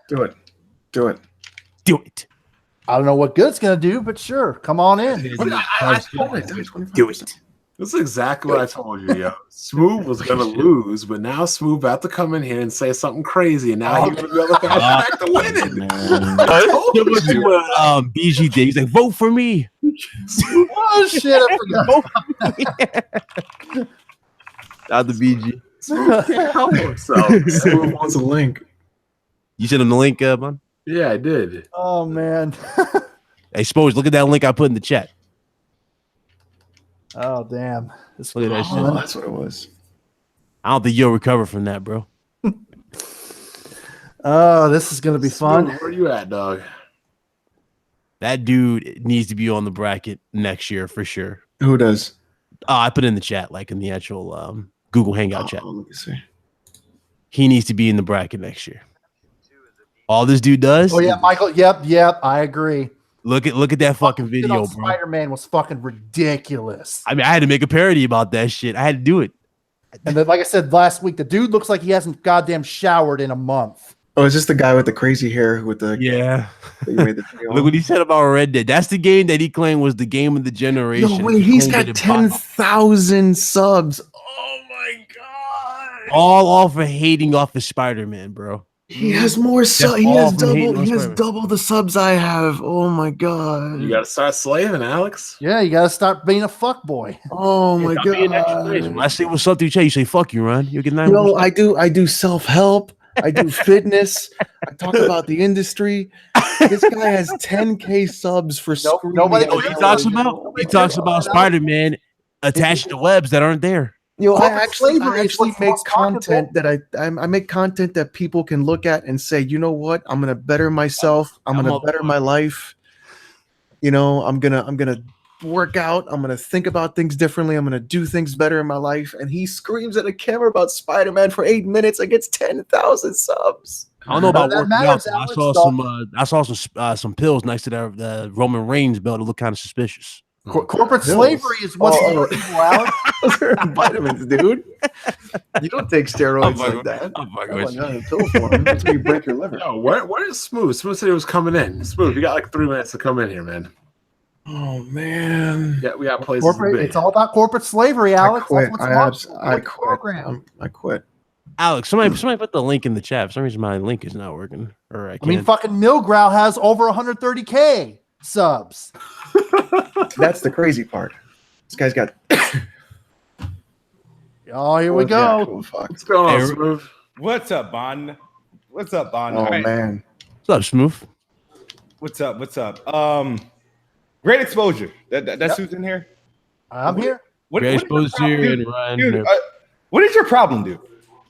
Do it. I don't know what good it's gonna do, but sure, come on in. Do it. This is exactly what I told you, yo. Smooth was gonna lose, but now Smooth about to come in here and say something crazy, and now he's gonna be able to back to winning. I told you. BG did. He's like, vote for me. Oh shit! I forgot. Out the BG. Smooth can't help himself. Smooth wants a link. You sent him the link, man? Yeah, I did. Oh man. Hey, Spose, look at that link I put in the chat. Oh damn! Look at that shit. Oh, that's what it was. I don't think you'll recover from that, bro. Oh, this is gonna be fun. Where are you at, dog? That dude needs to be on the bracket next year for sure. Who does? I put it in the chat, like in the actual Google Hangout chat. Let me see. He needs to be in the bracket next year. All this dude does. Oh yeah, Michael. Yep. I agree. Look at that fucking video, bro. Spider-Man was fucking ridiculous. I mean, I had to make a parody about that shit. I had to do it. And then, like I said last week, the dude looks like he hasn't goddamn showered in a month. Oh, is this the guy with the crazy hair with the yeah? That you made the Look what he said about Red Dead. That's the game that he claimed was the game of the generation. No, wait, he's got 10,000 subs. Oh my god! All off of hating off of Spider-Man, bro. He has more subs. He has double the subs I have. Oh my god. You got to start slaving, Alex. Yeah, you gotta start being a fuck boy. Oh my Stop being extra nice. god. When I say what's up to you, say fuck you, Ron. You get 9%. Yo, I do self-help. I do fitness. I talk about the industry. This guy has 10K subs for screaming. nobody- Oh, he talks about Spider-Man attached to webs that aren't there. Yo, I Corporate actually slavery is make what's most content that I make content that people can look at and say, you know what? I'm gonna better myself. I'm gonna better my life. You know, I'm gonna work out. I'm gonna think about things differently. I'm gonna do things better in my life. And he screams at a camera about Spider-Man for 8 minutes and gets 10,000 subs. I don't know about That working matters, out. Alex, I saw some pills next to the Roman Reigns belt that look kind of suspicious. Corporate Pills. slavery is what's Oh. more evil, Alex. Those are vitamins, dude. You don't take steroids like that. I'm fucking Oh with my you. God, in pill form. That's when you break your liver. Yo, where is Smooth? Smooth said he was coming in. Smooth, you got like 3 minutes to come in here, man. Oh man. Yeah, we got places Corporate, to be. it's all about corporate slavery, I Alex. quit. That's what's I wrong abs- with I the quit. program. I quit. Alex, somebody put the link in the chat. For some reason, my link is not working. Or I I mean, can't. fucking Milgrow has over 130K subs. That's the crazy part. This guy's got. Oh, here we Yeah, go. cool, fuck. What's going on, Hey, Smooth? What's up, Bon? What's up, Bon? Oh All right. man. What's up, Smooth? What's up? What's up? Great exposure. That's Yep. who's in here. I'm here. What, Great what is your exposure problem, and dude? Ryan. Dude, what is your problem, dude?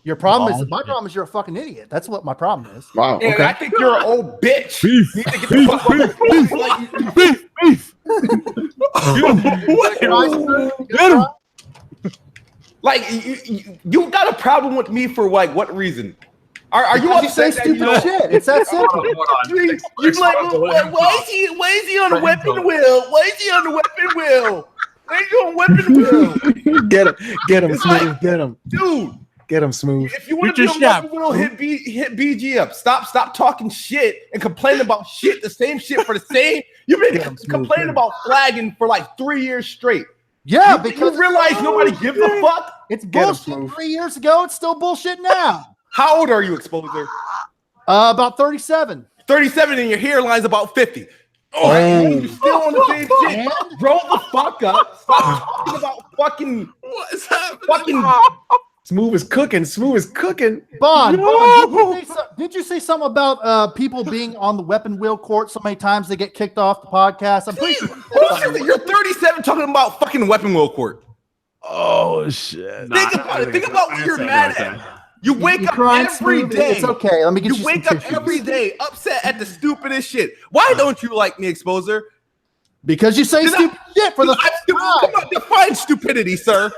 Your problem Oh, is my shit. problem is you're a fucking idiot. That's what my problem is. Wow. And Okay. I think you're an old bitch. Beef. You need to get the fuck off the- Beef. Get him. Like you got a problem with me for like what reason? Are you You say upset that stupid you know? shit. It's that simple. You're like, why is he on the weapon wheel? Why is he on the weapon wheel? Why is he on weapon wheel? Get him, It's smooth. like- Get him. Dude, Get him, smooth. if you want Get to be your on shot, weapon wheel, hit BG up. Stop talking shit and complaining about shit, the same shit for the same. You've been Get him, smooth, complaining get him. about flagging for like 3 years straight. Yeah, You because realize nobody gives a fuck? it's Get him, bullshit Smooth. 3 years ago. It's still bullshit now. How old are you, Exposer? About 37. 37 and your hairline's about 50. Oh, you're still on the same shit. And Grow the fuck up. Stop talking about fucking What is happening? fucking. Smooth is cooking. Smooth is cooking. Bond, did you say something about people being on the weapon wheel court so many times they get kicked off the podcast? I'm pretty sure. You're 37 talking about fucking weapon wheel court. Oh shit. Think about it. Think about what you're mad at. You wake You up crying, every Smooth? day. It's okay. Let me get You you wake some up tissues. every day upset at the stupidest shit. Why don't you like me, Exposer? Because you say Did I- stupid shit for the I'm stupid. Come on, define stupidity, sir.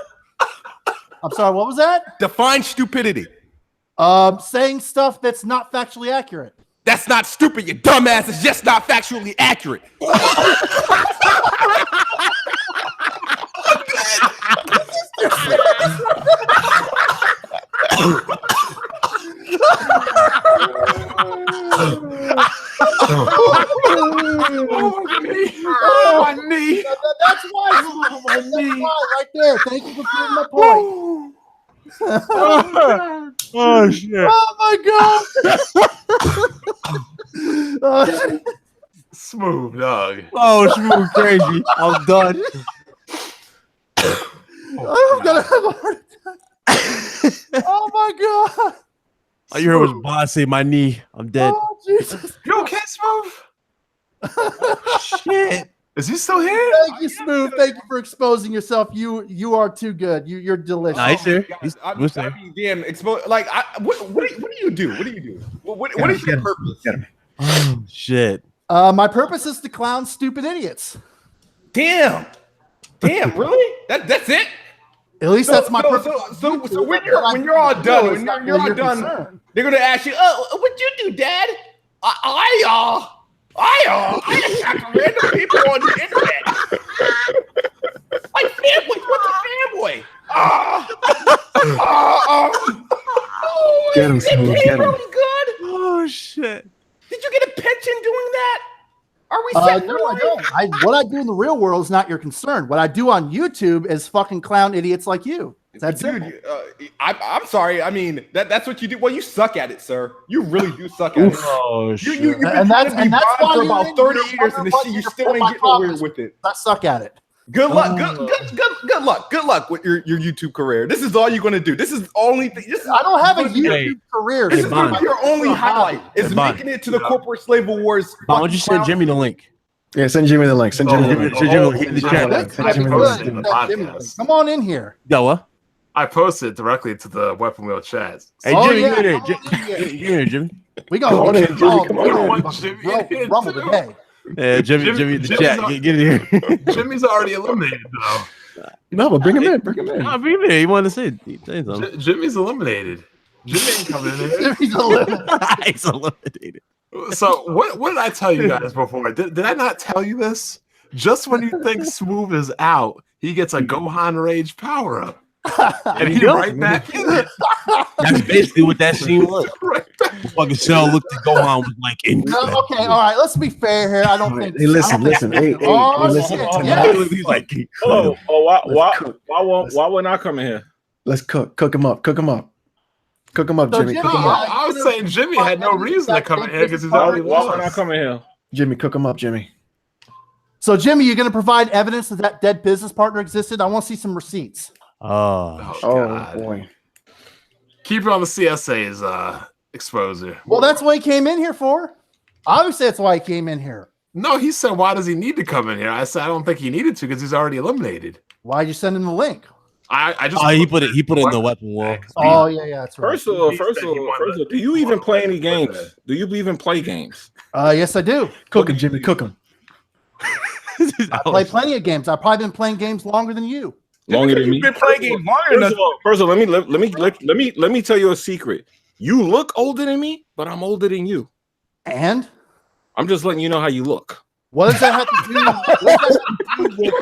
I'm sorry, what was that? Define stupidity. Saying stuff that's not factually accurate. That's not stupid, you dumbass. It's just not factually accurate. Oh, my knee. That's why. That's why, right there. Thank you for proving my point. Oh shit. Oh my god. Smooth, dog. Oh, Smooth crazy. I'm done. I'm gonna have a heart attack. Oh my god. All you heard was Bond say my knee. I'm dead. Oh Jesus. You okay, Smooth? Shit. Is he still here? Thank you, Smooth. Thank you for exposing yourself. You are too good. You're delicious. Nice. He's there. God, He's- I what's there? mean, damn, like, what do you do? What do you do? What is your purpose? Get him. Oh shit. My purpose is to clown stupid idiots. Damn, really? That's it? At least that's my purpose. So when you're all done, when you're all done, they're gonna ask you, "Oh, what'd you do, Dad?" I attacked random people on the internet. Like fanboy, what's a fanboy? Get him, Smooth. Is it Get him. really good? Oh shit. Did you get a pension doing that? Are we set No, for I life? don't. What I do in the real world is not your concern. What I do on YouTube is fucking clown idiots like you. That's Dude, I'm sorry. I mean, that's what you do. Well, you suck at it, sir. You really do suck at it. Oh shit! You've been trying to be Bond for about 30 years, and you still ain't getting nowhere with it. I suck at it. Good luck. Good luck with your YouTube career. This is all you're gonna do. This is the only thing. I don't have a YouTube career. This is gonna be your only highlight. Is making it to the corporate slave awards. Why don't you send Jimmy the link? Yeah, send Jimmy the link. Send Jimmy the link. Send Jimmy the link in the chat. Send Jimmy the link. Come on in here. Go what? I posted it directly to the Weapon Wheel chat. Hey Jimmy, get in here. Get in here, Jimmy. We gonna Come on in, Jimmy. Come on in. Jimmy. Rumble today. Yeah, Jimmy in the chat. Get in here. Jimmy's already eliminated though. No, but bring him in. Bring him in. Nah, bring him in. He wanted to say something. Jimmy's eliminated. Jimmy ain't coming in here. He's eliminated. He's eliminated. So what did I tell you guys before? Did I not tell you this? Just when you think Smooth is out, he gets a Gohan Rage power up. And he right back in it. That's basically what that scene was. Right back. Fucking Cell looked at Gohan was like, Okay, all right. Let's be fair here. I don't think. Hey, listen. Hey, listen. Yeah. he's like, why wouldn't I come in here? Let's cook him up. Cook him up, So Jimmy. Jimmy, Cook him up. I was saying Jimmy had no reason to come in here because he's already Why wouldn't I lost. come in here? Jimmy, cook him up, Jimmy. So Jimmy, you're going to provide evidence that dead business partner existed. I want to see some receipts. oh, Oh God. boy. Keep it on the CSA's exposure. Well, that's what he came in here for. Obviously, that's why he came in here. No, he said, why does he need to come in here? I said, I don't think he needed to because he's already eliminated. Why'd you send him the link? I just he put it in the weapon wall. Oh yeah, that's right. First of all, do you even play any games? Do you even play games? Yes, I do. Cook him, Jimmy. Cook him. I play plenty of games. I've probably been playing games longer than you. Longer than me. You've been playing games longer than us. First of all, let me tell you a secret. You look older than me, but I'm older than you. And I'm just letting you know how you look. what does that have to do with?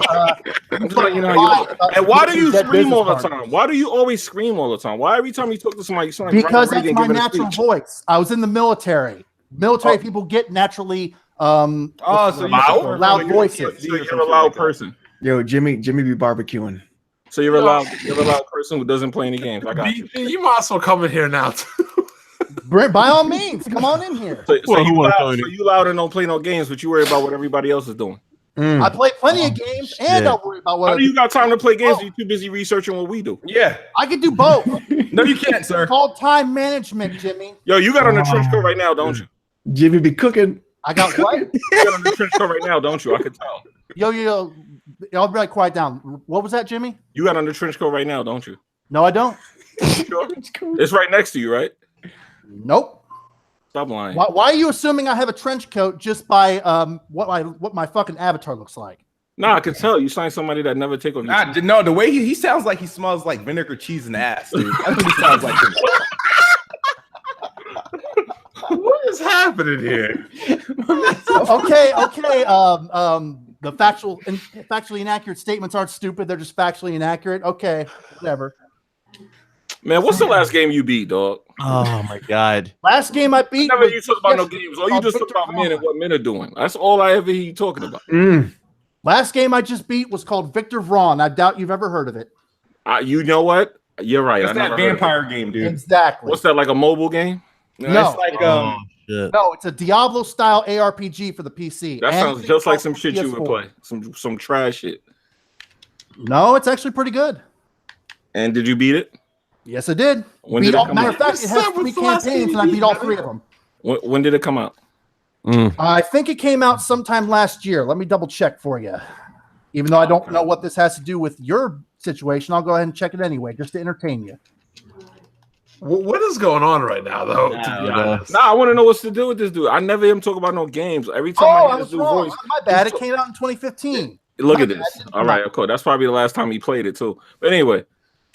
I'm just letting you know how you look. And why do you scream all the time? Why do you always scream all the time? Why every time you talk to somebody, you sound like Because Ronald that's Reagan my giving a natural speech? voice. I was in the military. Military people get naturally So Loud? loud voices. So you're a loud person. Yo, Jimmy be barbecuing. So you're a loud person who doesn't play any games. I got you. You might as well come in here now, too. By all means, come on in here. So Well, you loud and don't play no games, but you worry about what everybody else is doing. I play plenty of games, and I worry about How what do you got time to play games? You're too busy researching what we do. Yeah. I can do both. No, you can't, sir. It's called time management, Jimmy. Yo, you got on the trench coat right now, don't you? Jimmy be cooking. I got what? You got on the trench coat right now, don't you? I can tell. Yo. I'll be like, quiet down. What was that, Jimmy? You got on the trench coat right now, don't you? No, I don't. It's right next to you, right? Nope. Stop lying. Why are you assuming I have a trench coat just by what my fucking avatar looks like? Nah, I can tell you signed somebody that never take off your No, the way he sounds like he smells like vinegar, cheese, and ass, dude. That's what he sounds like. What is happening here? Okay. The factually inaccurate statements aren't stupid. They're just factually inaccurate. Okay, whatever. Man, what's the last game you beat, dog? Oh my god. Last game I beat. Never you talk about no games. All you just talk about men and what men are doing. That's all I ever hear you talking about. Last game I just beat was called Victor Vron. I doubt you've ever heard of it. You know what? You're right. That's that vampire game, dude. Exactly. What's that, like a mobile game? No. It's like Shit. No, it's a Diablo style ARPG for the PC. That And sounds just like some shit you PS4. would play. Some trash shit. No, it's actually pretty good. And did you beat it? Yes, I did. When did it come Matter out? of fact, it has 3 campaigns, and I beat all 3 of them. When did it come out? I think it came out sometime last year. Let me double check for you. Even though I don't know what this has to do with your situation, I'll go ahead and check it anyway, just to entertain you. What is going on right now, though? To be honest, I want to know what's to do with this dude. I never hear him talk about no games. Every time I I hear this was dude's wrong. voice, My bad. It came out in 2015. look My at bad. this. All right, of course. That's probably the last time he played it too. But anyway,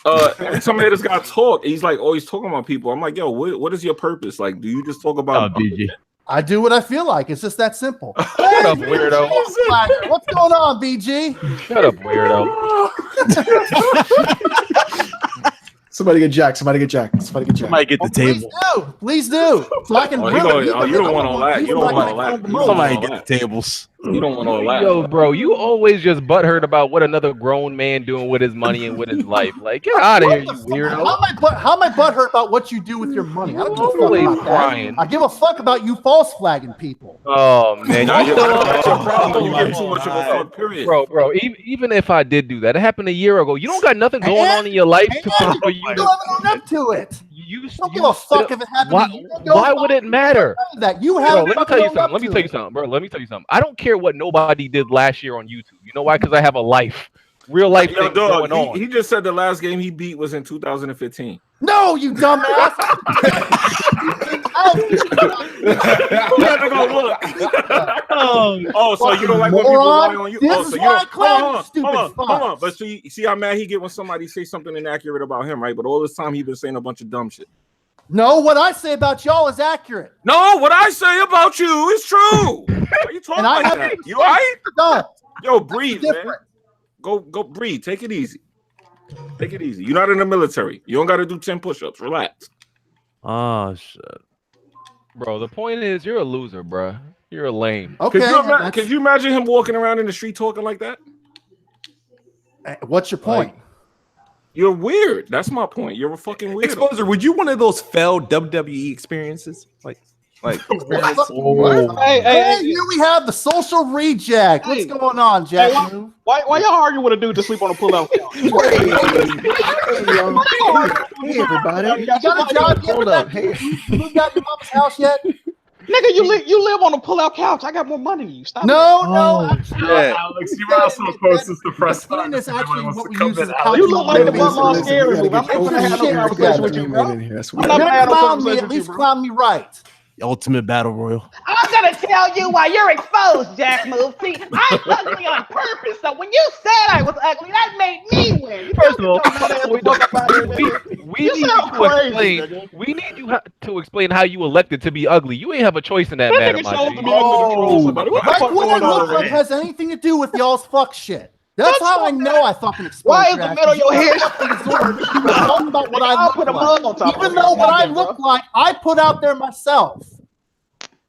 every time I hear this guy talk, he's like always talking about people. I'm like, yo, what is your purpose? Like, do you just talk about? BG. I do what I feel like. It's just that simple. Shut up, weirdo. What's going on, BG? Shut up, weirdo. Somebody get Jack. Somebody get Jack. Somebody get the table. Please do. So I can. You don't want all that. You don't want all that. Somebody get the tables. You don't want all that. Yo, bro, you always just butthurt about what another grown man doing with his money and with his life. Like, get out of here, you weirdo. How am I butthurt about what you do with your money? I don't give a fuck Always about crying. that. I give a fuck about you false flagging people. Oh man, Now you you're still that's your problem. You on get too much of a fuck, period. bro. Even if I did do that, it happened a year ago. You don't got nothing going on in your life for you. You still haven't owned up to it. You don't give a fuck if it happened. Why would it matter? That you Bro, have. let me tell you something. Let me tell you something, bro. Let me tell you something. I don't care what nobody did last year on YouTube. You know why? Because I have a life, real life things going on. He just said the last game he beat was in 2015. No, you dumbass. So you don't like when people lie on you? This is why I clown stupid hold on. But see how mad he get when somebody say something inaccurate about him, right? But all this time he been saying a bunch of dumb shit. No, what I say about y'all is accurate. No, what I say about you is true. Why are you talking like that? You all right? No. Yo, breathe, man. Go breathe. Take it easy. Take it easy. You're not in the military. You don't got to do 10 push-ups. Relax. Oh shit, bro. The point is, you're a loser, bro. You're a lame. Okay. Could you imagine him walking around in the street talking like that? What's your point? You're weird. That's my point. You're a fucking weirdo. Exposer, would you one of those failed WWE experiences? Like Hey, here we have the social reject. What's going on, Jack? Why y'all arguing with a dude to sleep on a pull-out couch? Hey, everybody. You got a job yet? Hold up. Hey. You moved out your mama's house yet? Nigga, you live on a pull-out couch. I got more money than you. Stop. No. Actually, Alex, you were also supposed to press. Is actually what we use as a You look like the mom scary Listen, movie. I'm not gonna have no conversation with you, bro. I'm not gonna have no conversation at least clown me right. Ultimate battle royal. I'm gonna tell you why you're exposed, Jack Move. See, I'm ugly on purpose. So when you said I was ugly, that made me win. First of all, we need you to explain how you elected to be ugly. You ain't have a choice in that matter, my G. Like what I look like has anything to do with y'all's fuck shit. That's how I know I fucking exposed. Why is the middle of your hair? Talking about what I look like. Even though what I look like, I put out there myself.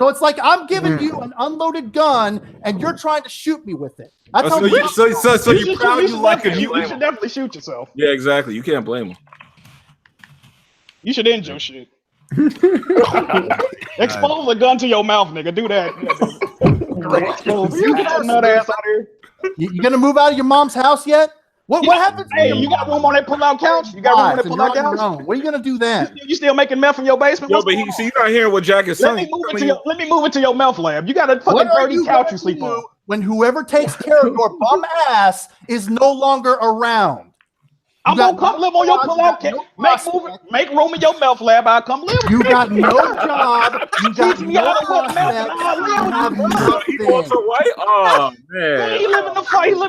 So it's like I'm giving you an unloaded gun, and you're trying to shoot me with it. That's how so you're proud you like a mutant. You should definitely shoot yourself. Yeah, exactly. You can't blame him. You should end your shit. Expose a gun to your mouth, nigga. Do that. You get that nut ass out here. You gonna move out of your mom's house yet? What happened? Hey, you got room on that pull-out couch? You got room on that pull-out couch? What are you gonna do then? You still making meth in your basement? Yo, but you're not hearing what Jack is saying. Let me move it to your meth lab. You got a fucking dirty couch you sleep on. When whoever takes care of your bum ass is no longer around. I'm gonna come live on your pull-out couch. Make room in your meth lab. I'll come live. You got no job. You got no prospects. He wants a white. Oh man. He live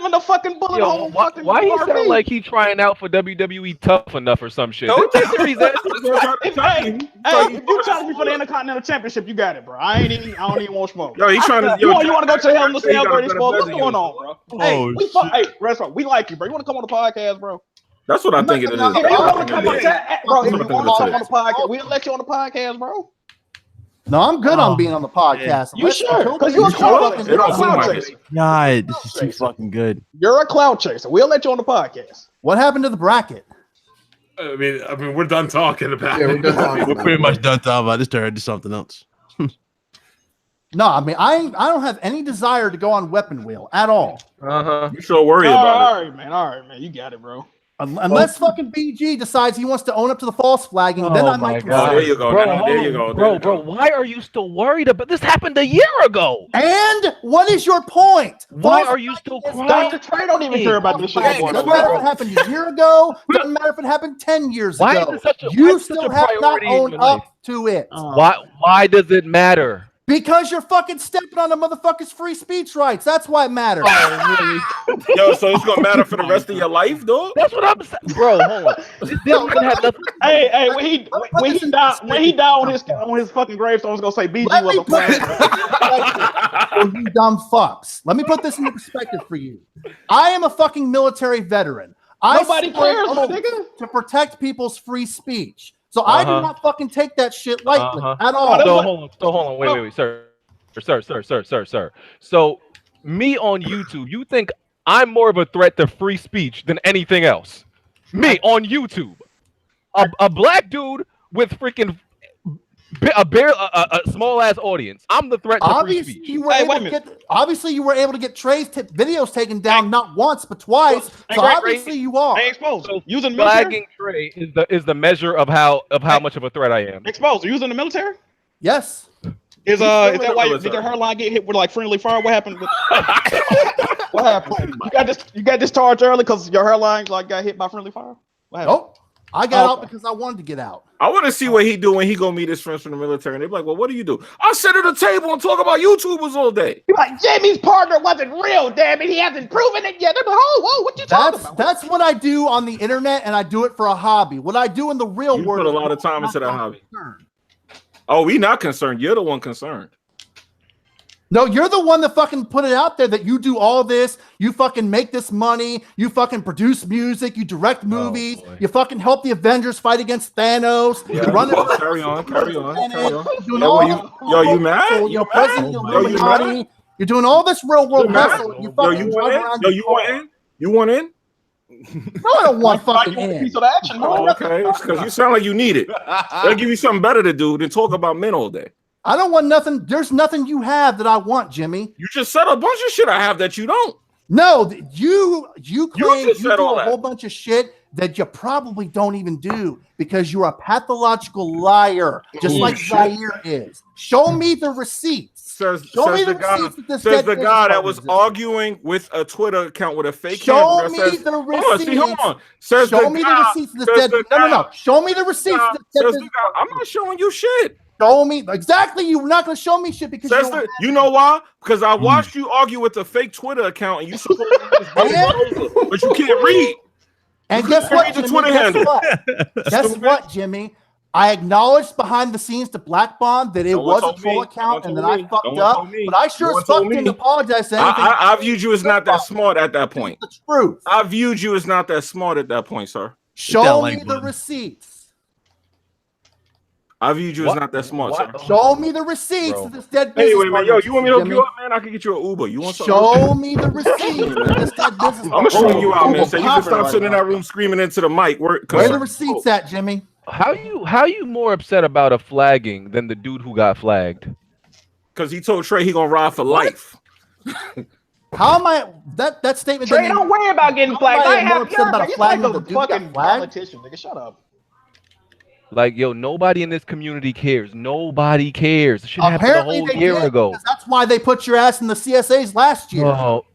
in the fucking bullet hole. Why he sound like he trying out for WWE Tough Enough or some shit? Don't take Hey, if you challenge me for the Intercontinental Championship, you got it, bro. I don't even want smoke. Yo, he's trying to. You want to go to hell in the cell, Brady Smoke? What's going on, bro? Hey, restaurant. We like you, bro. You want to come on the podcast, bro? That's what I think it is. If you want to come on the podcast, we'll let you on the podcast, bro. No, I'm good on being on the podcast. You sure? Because you're a cloud chaser. God, this is too fucking good. You're a cloud chaser. We'll let you on the podcast. What happened to the bracket? I mean, we're done talking about it. We're pretty much done talking about this. Turned to something else. No, I mean, I don't have any desire to go on Weapon Wheel at all. You sure worry about it. All right, man. You got it, bro. Unless fucking BG decides he wants to own up to the false flagging, then I might. Oh, there you go. There you go. Bro, why are you still worried about this? Happened a year ago. And what is your point? Why are you still crying? Dr. Trey don't even care about this shit. Doesn't matter if it happened a year ago. Doesn't matter if it happened 10 years ago. Why is it such a you still have not owned up to it. Why does it matter? Because you're fucking stepping on a motherfucker's free speech rights. That's why it matters. Yo, so it's gonna matter for the rest of your life, dog? That's what I'm saying, bro. Hold on. This even had nothing. Hey, when he died on his fucking gravestone, I was gonna say BG was a you dumb fucks. Let me put this into perspective for you. I am a fucking military veteran. Nobody cares, nigga. To protect people's free speech. So I do not fucking take that shit lightly at all. So hold on. Wait, sir. So me on YouTube, you think I'm more of a threat to free speech than anything else? Me on YouTube, a black dude with freaking a small ass audience. I'm the threat to free speech. Obviously, you were able to get Trey's videos taken down not once but twice. So obviously, you are. Hey, exposed. So using flagging Trey is the measure of how much of a threat I am. Exposed. Are you using the military? Yes. Is that why did your hairline get hit with like friendly fire? What happened? What happened? You got discharged early because your hairline like got hit by friendly fire? What happened? Nope. I got out because I wanted to get out. I want to see what he do when he go meet his friends from the military. And they be like, well, what do you do? I sit at a table and talk about YouTubers all day. You're like, Jamie's partner wasn't real, damn it. He hasn't proven it yet. They're like, whoa, what you talking about? That's what I do on the internet, and I do it for a hobby. What I do in the real You world. put a lot of time into that hobby. Oh, we not concerned. You're the one concerned. No, you're the one that fucking put it out there that you do all this. You fucking make this money. You fucking produce music. You direct movies. You fucking help the Avengers fight against Thanos. Yeah. You run it. Carry on. Yo, you mad? You're president. You're doing all this real world hustle. You fucking you want in? You want in? No, I don't want fucking in. Piece of action, bro. Oh, okay, because you sound like you need it. They'll give you something better to do than talk about men all day. I don't want nothing. There's nothing you have that I want, Jimmy. You just said a bunch of shit I have that you don't. No, you claim you do all a whole bunch of shit that you probably don't even do because you're a pathological liar, just like Zaire is. Show me the receipts. Says the guy that was arguing with a Twitter account with a fake Show handle. me the receipts. Hold on. Says show me the receipts. No. Show me the receipts. I'm not showing you shit. Show me exactly. You're not going to show me shit because you know why? Because I watched you argue with a fake Twitter account, and you supposed to but you can't read. And guess what? Guess what, Jimmy? I acknowledged behind the scenes to Black Bond that it was a troll account and that I fucked up. But I sure as fuck didn't apologize to anything. I viewed you as not that smart at that point. The truth. I viewed you as not that smart at that point, sir. Show me the receipts. I viewed you as not that smart, sir. Show me the receipts of this dead business. Wait, man. Yo, you want me to hook you up, man? I can get you an Uber. You want something? Show me the receipts of this dead business. I'm showing you out, man. So you can stop sitting in that room screaming into the mic. Where are the receipts at, Jimmy? How you more upset about a flagging than the dude who got flagged? Because he told Trey he gonna ride for life. How am I that statement? Trey, don't worry about getting flagged. I have upset about a flagging the fucking politician, nigga. Shut up. Like, yo, nobody in this community cares. Nobody cares. It should happen a whole year ago. That's why they put your ass in the CSAs last year. Oh,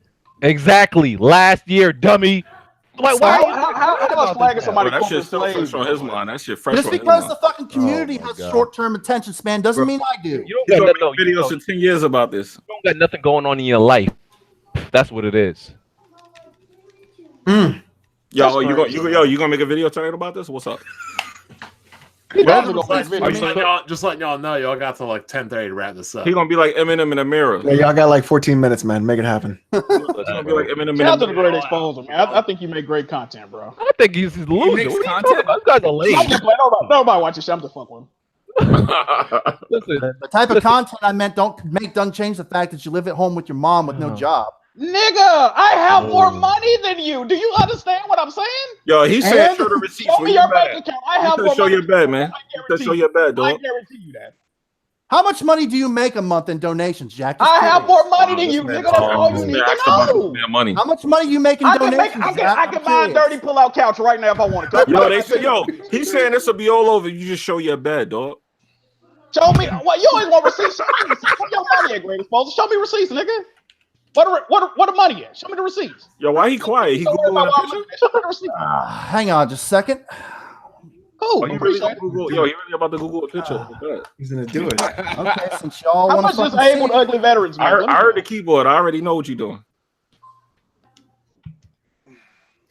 exactly. Last year, dummy. Like, why? How flagging somebody? That shit's still fresh on his mind. That shit fresh. Just because the fucking community has short-term attention span doesn't mean I do. You don't got videos in 10 years about this. You don't got nothing going on in your life. That's what it is. Yo, you gonna make a video tonight about this? What's up? Just letting y'all know, y'all got to like 10:30 to wrap this up. He gonna be like Eminem in a mirror. Yeah, y'all got like 14 minutes, man. Make it happen. He's gonna be like Eminem in Shout out to a the mirror. great exposure, man. I think you make great content, bro. I think he's losing. What are you talking about? You guys are lame. Nobody watches. I'm just fucking with him. Listen, the type of content I meant doesn't change the fact that you live at home with your mom with no job. Nigga, I have more money than you. Do you understand what I'm saying? Yo, he's saying show the receipts. Show me your bank account. I have more show money. your bed, man. Show your bed, dog. I guarantee you that. How much money do you make a month in donations, Jack? I have more money than you, nigga. That's all you need to know. Money. How much money you make in donations? I can buy a dirty pull-out couch right now if I want to. Yo, they say, he's saying this will be all over. You just show your bed, dog. Show me. What you always want receipts? Show me receipts. Where your money at, great exposure? Show me receipts, nigga. What the money at? Show me the receipts. Yo, why he quiet? He Googling a picture? Show me the receipts. Hang on just a second. Cool. He really about to Google a picture. He's gonna do it. Okay, since y'all How want much just able to ugly veterans? I heard the keyboard. I already know what you're doing.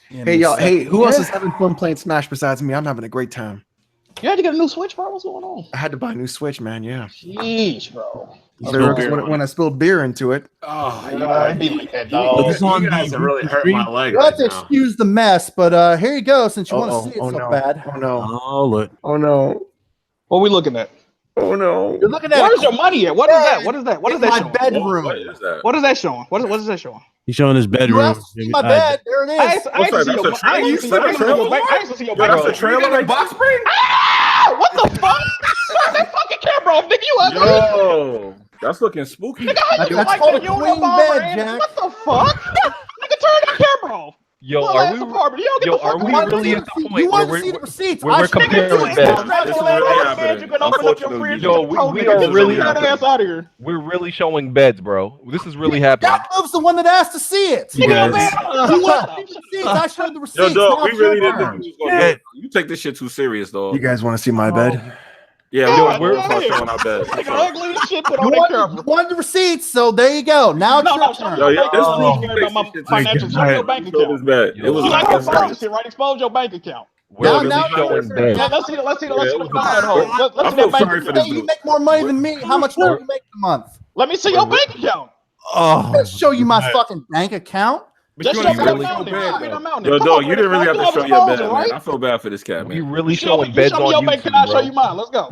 Hey, y'all. Hey, who else is having fun playing Smash besides me? I'm having a great time. You had to get a new Switch, bro? What's going on? I had to buy a new Switch, man. Yeah. Jeez, bro. When I spilled beer into it. Oh, It'd be like that, dog. You guys have really hurt my leg. You have to right now. excuse the mess, but here you go. Since you want to see it so no. bad. Oh no. Oh look. Oh no. What are we looking at? Oh no. You're looking at Where's your money at? What is that? What is that? What is in that my showing? bedroom. What is that? What is that showing? What is that showing? He's showing his You bedroom. asked to see my bed. There it I is. ain't see your That's a I ain't see your trailer? bank. I ain't see your Yo, bank. that's a trailer in box spring? Ah! What the fuck? Turn that fucking camera off, nigga. You ugly. Yo, that's looking spooky. Nigga, how you That's like called that? a You don't queen know Barbara bed, Anderson. Jack. What the fuck? Nigga, turn that camera off. Yo, Little are ass we? apartment. You don't get Yo, the fuck are we away. really at the You point wanted where to see the receipts. we're I showed comparing you. Nigga, beds? you This is lay really on the bed, happening. you can open up your Unfortunately, fridge. Yo, and get the we coat, are nigga. Get really- your ass out of here. We're really showing beds, bro. This is really happening. Jack Move's the one that asked to see it. You Nigga, guys- You man. want to see the receipts. I showed the Yo, receipts. dog, Now we it's your really didn't turn. think you was gonna do it. You take this shit too serious, dog. You guys want to see my bed? Yeah, Yo, we don't we're- start showing our bed. Nigga, ugly as shit. Put You on that wanted, camera. you wanted the receipts, so there you go. Now it's No, your no, show me turn. Yo, your yeah, bank this account. fool About takes my this shit financial. too Show me your serious. bank Show this account. bed. Yo, It was You like not your that phone serious. shit, right? Expose your bank account. We're Now- really now- showing now- beds. Yeah, let's see Yeah, the it was bed hole. Let's I see feel that bank sorry for account. this Hey, you dude. make more money than me. How much more do you make a month? Let me see your bank account. Oh, Let's show you my fucking bank account. Just show me the amount. Show me the amount. Yo, Come dog, on, you man. didn't really have to Stop show doing your bed, disposal, man. right? I feel bad for this cat, We man. really Show me, showing beds on your bank YouTube, account. I'll show you bro. mine. Let's go.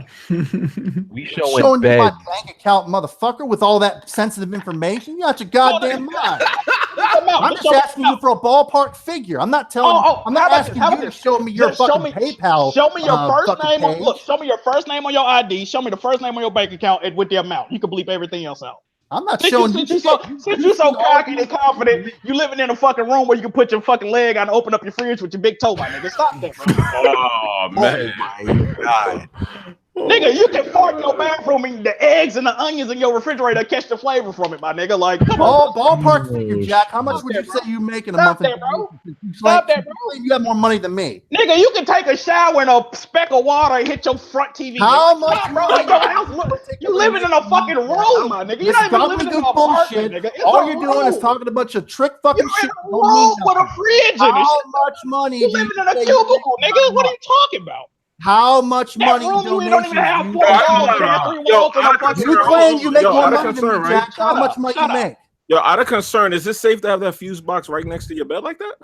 We Showing showing you my beds. bank account, motherfucker, with all that sensitive information. You got your goddamn mind. I'm just asking you for a ballpark figure. I'm not telling. I'm not asking you to show me your Just show fucking me- PayPal. Show me your first fucking name. page. Look, show me your first name on your ID. Show me the first name on your bank account and with the amount. You can bleep everything else out. I'm not Since showing you so cocky and confident, you living in a fucking room where you can put your fucking leg out and open up your fridge with your big toe, my nigga. Stop that, bro. Oh, man. Nigga, you can fart in your bathroom and the eggs and the onions in your refrigerator catch the flavor from it, my nigga. Like, come on. Ballpark figure, Jack. How much would you say you make in a month? Stop that, bro. Stop that, bro. You have more money than me. Nigga, you can take a shower in a speck of water and hit your front TV. How nigga. much Stop, bro? money? Like, your house you living in a fucking room, my nigga. You're not even living in an apartment, nigga. It's All a you're doing is room. talking a bunch of trick fucking You're in shit. a room with a fridge in it. How much money? You do living you in a say cubicle, you make nigga. What are you talking about? How much That money room you don't even have donations four do walls, you nigga. make? 3 walls and a out of fucking You concern, claim you make Yo, more out of money than concern, me, right? Jack. How much money you make? Yo, out of concern, is it safe to have that fuse box right next to your bed like that?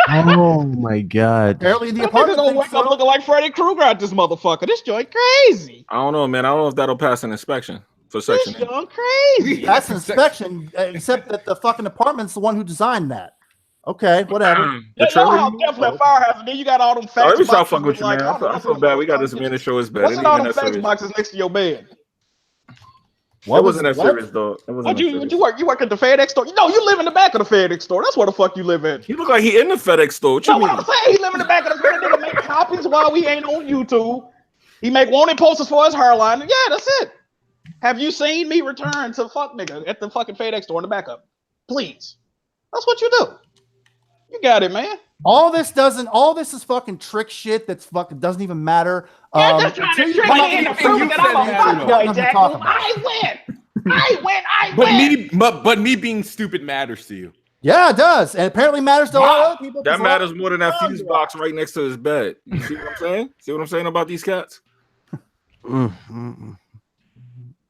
oh my god. Apparently, the That nigga apartment gonna thinks wake up so. looking like Freddy Krueger at this motherfucker. This joint crazy. I don't know, man. I don't know if that'll pass an inspection for This Section 8. joint crazy. That's inspection, except that the fucking apartment's the one who designed that. Okay, whatever. The You know trailer how you- definitely a fire hazard. Then you got all them Oh, fax let me stop boxes fucking with you, like, man. I don't know, I feel bad. We got this man to show his bed. What's It in ain't all even them that fax serious. boxes next to your bed? It wasn't that What? serious, though. It wasn't What that you serious. you work at the FedEx store? No, you live in the back of the FedEx store. That's where the fuck you live at. He look like he in the FedEx store. What you That's mean? what I'm saying. He live in the back of the FedEx. Nigga make copies while we ain't on YouTube. He make wanted posters for his hairline. Yeah, that's it. Have you seen me return to fuck nigga at the fucking FedEx store in the backup? Please. That's what you do. You got it, man. All this is fucking trick shit that's fucking doesn't even matter. Yeah, just trying until to you trick come up me into with proving that I'm a something fuckboy, to Jack. talk about. I win. But me being stupid matters to you. Yeah, it does. And apparently matters to a lot of other people. That 'cause a lot matters of more than that people fuse do box right next to his bed. You see what I'm saying? See what I'm saying about these cats?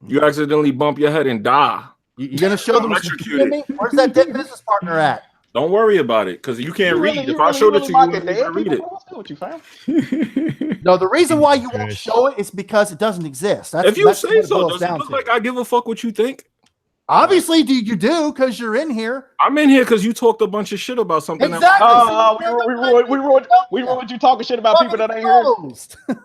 You accidentally bump your head and die. You're gonna show them Electrocuted. where's that dead business partner at? Don't worry about it, because you can't read. If I really showed it to you, like you it, wouldn't Dad. read it. What's good with you, fam? No, the reason why you won't show it is because it doesn't exist. If you that's say what it so, boils does it down look to. like I give a fuck what you think? Obviously, you do because you're in here. I'm in here because you talked a bunch of shit about something. Exactly. We ruined you talking shit about people that ain't here.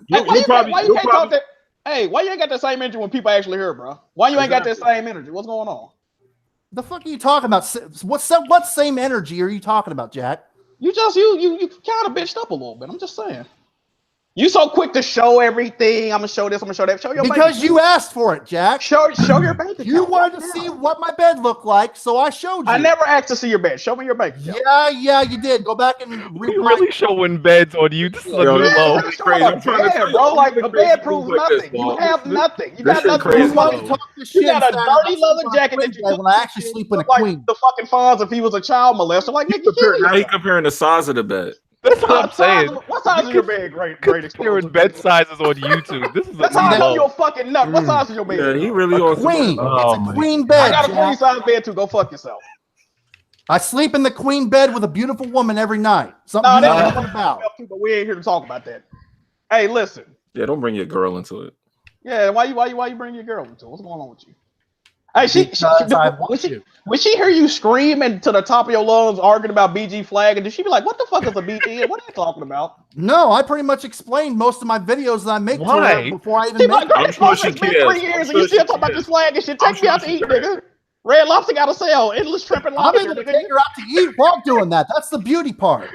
Hey, why you can't talk that? Hey, why you ain't got that same energy when people actually here, bro? Why you ain't got that same energy? What's going on? The fuck are you talking about? What same energy are you talking about, Jack? You kind of bitched up a little bit. I'm just saying. You so quick to show everything. I'm gonna show this. I'm gonna show that. Show your because bank you asked for it, Jack. Show your bank account. You wanted to see what my bed looked like, so I showed you. I never asked to see your bed. Show me your bank account. Yeah, you did. Go back and We really showing beds on you. This is a Yo, new this low. is crazy. I'm trying to tell you, bro. Like a crazy bed things proves like this, nothing. You dog. have nothing. You this got shit nothing. crazy, You got bro. a dirty leather jacket that you when I actually sleep in a like queen. the fucking Fonz if he was a child molester. Like nigga, Now he comparing the size of the bed. That's what I'm saying. What size is your bed? Great Comparing exposure. bed sizes on YouTube. This is That's how I a know low. you're a fucking nut. What size is your bed? Yeah, he really on Queen. Oh, It's a my queen I bed. got a Jack. queen size bed too. Go fuck yourself. I sleep in the queen bed with a beautiful woman every night. Something No, you that's know about. but we ain't here to talk about that. Hey, listen. Yeah, don't bring your girl into it. Yeah, why you bring your girl into it? What's going on with you? Hey, would she hear you screaming to the top of your lungs, arguing about BG flag, and did she be like, "What the fuck is a BG? What are you talking about?" No, I pretty much explained most of my videos that I make to her before I even She make like, it's been 3 years and you still talking about this flag and shit. Take me out to eat, nigga. Red Lobster got a sale. Endless shrimp and I'm lobster. able to take her out to eat while doing that. That's the beauty part.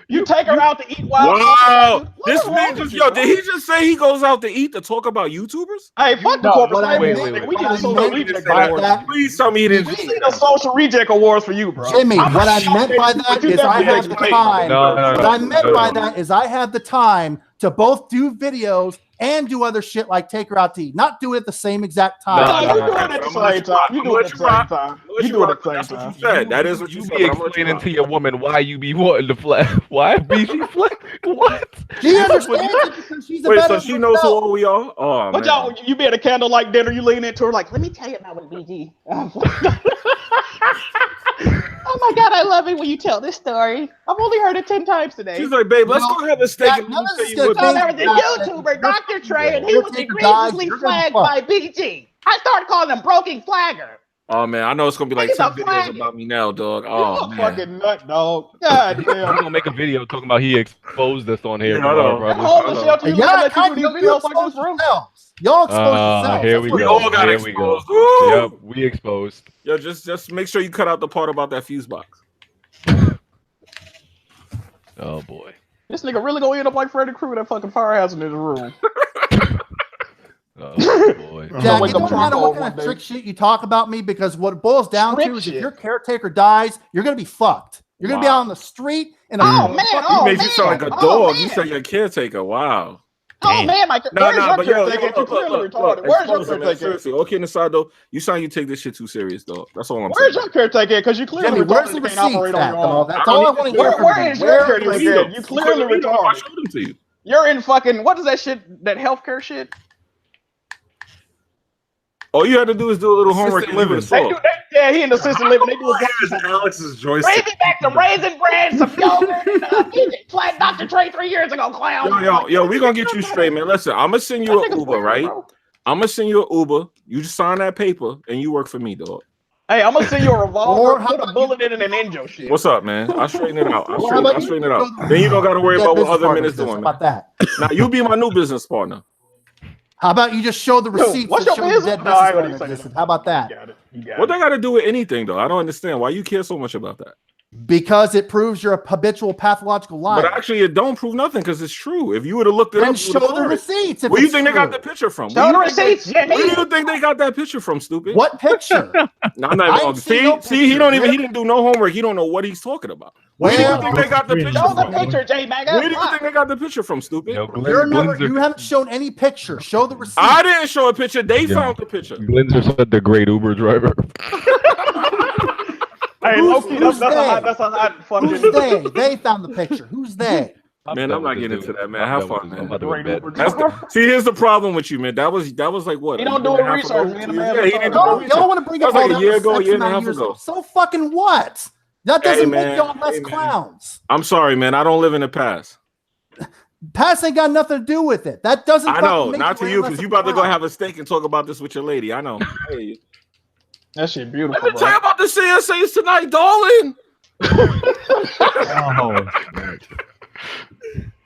You take her out to eat wild. Wow, this man just did he just say he goes out to eat to talk about YouTubers? Hey, fuck the corporate. Wait. We get the social reject awards. Please tell me he didn't. We see the social reject awards for you, bro. Jimmy, what I meant by that is I have the time. What I meant by that is I have the time to both do videos and do other shit like take her out to eat. Not do it at the same exact time. You do it at the same time. You do it at the same time. You do it at the same time. You said that is what You you be said. explaining to your woman why you be wanting the flag. Why BG flag? What? She understands it because she's a Wait, better so she knows who all we are? Oh, But y'all, you be at a candlelight dinner, you lean into her like, let me tell you about what BG. Oh my God, I love it when you tell this story. I've only heard it 10 times today. She's like, babe, let's go have a steak and none of tell this you is what gonna There was a YouTuber, Dr. Trey, and he was egregiously flagged by BG. I started calling him Broken Flagger. Oh man, I know it's gonna be like He's 10 a videos flag. about me now, dog. You Oh a man. fucking nut, dog. God I'm damn. gonna make a video talking about he exposed us on here. Yeah, I know. Them homeless shelter, you Yeah, let kind people of. do You videos like expose this, bro? yourselves. Y'all expose yourselves. Here we That's what go. it all got Here we go. exposed. Woo! Yep, we exposed. Yo, just make sure you cut out the part about that fuse box. Oh boy. This nigga really gonna end up like Freddy Krueger, that fucking firehouse in his room. Oh boy. Jack, Wake it up don't matter charcoal what kind one of day. trick shit you talk about me because what it boils down Trick to is if shit. your caretaker dies, you're gonna be fucked. You're gonna be Wow. out on the street in a Oh, man. You Oh, made you sound like a man. dog. Oh, You man. said you're a caretaker. Wow. Oh man, Mike, where's your but yo, caretaker? You clearly retarded. look, Where's your expose it, man. caretaker? Seriously, okay, aside though, you sound you take this shit too serious, though. That's all I'm Where's saying. your caretaker? Because you clearly Jimmy, where's retarded the and can't operate receipts on at, your dog? own. That's all I want to hear from Where you. is your Where is caretaker? the You clearly I retarded. showed them to you. You're in fucking, what is that shit, that healthcare shit? All you had to do is do a little homework and living. They do, yeah, he in assisted living. They do a Alex's joystick. Bring me back some Raisin Bran, some yogurt, and flat Dr. Trey 3 years ago, clown. Yo, we gonna get you straight, man. Listen, I'm gonna send you an Uber, right? I'm gonna send you an Uber. You just sign that paper and you work for me, dog. Hey, I'm gonna send you a Or revolver, how put a about bullet in it, and end your shit. What's up, man? I'll straighten it out. Well, how about I'll you straighten it out. go- Then you don't gotta worry Get about what business other partner men is with this. doing, How man. about that? Now you be my new business partner. How about you just show the receipts? What's that your show the business? dead No, I business already partner said existed? it. How about that? You got it. You got What it. they gotta do with anything, though? I don't understand why you care so much about that. Because it proves you're a habitual pathological liar. But actually, it don't prove nothing because it's true. If you would have looked it Then up, you show would've the heard it. receipts. If Where do you it's think they got true. the picture from? Show the receipts, Where do Jimmy. you think they got that picture from, stupid? What picture? No, I'm not I even ain't seen no see, he picture. don't even he didn't do no homework. He don't know what he's talking about. Where do you think they got the picture Show the from? picture, J Maga. Where do you think they got the picture from, stupid? Yo, You haven't shown any picture. Show the receipt. I didn't show a picture. They Yeah. found the picture. Glenzer said the great Uber driver. Hey, Loki, who's that's they? a hot fucking. Who's they? They found the picture. Who's they? Man, I'm not getting into that, man. Have fun, man. I'm about to go to bed. See, here's the problem with you, man. That was like what? He don't a do year and a the half ago? research, man. The 2 man years? Yeah, he didn't do retarded. no Y'all research. want to bring That up was all like a that year ago, a sex year and a amount half of years ago. ago. So fucking what? That Hey, doesn't man. make y'all less Hey, man. clowns. I'm sorry, man. I don't live in the past. Past ain't got nothing to do with it. That doesn't. I know, fucking make not to any you, less because of you a about to go clown. have a steak and talk about this with your lady. I know. Hey, That shit let beautiful, me tell you bro. about the CSAs tonight, darling.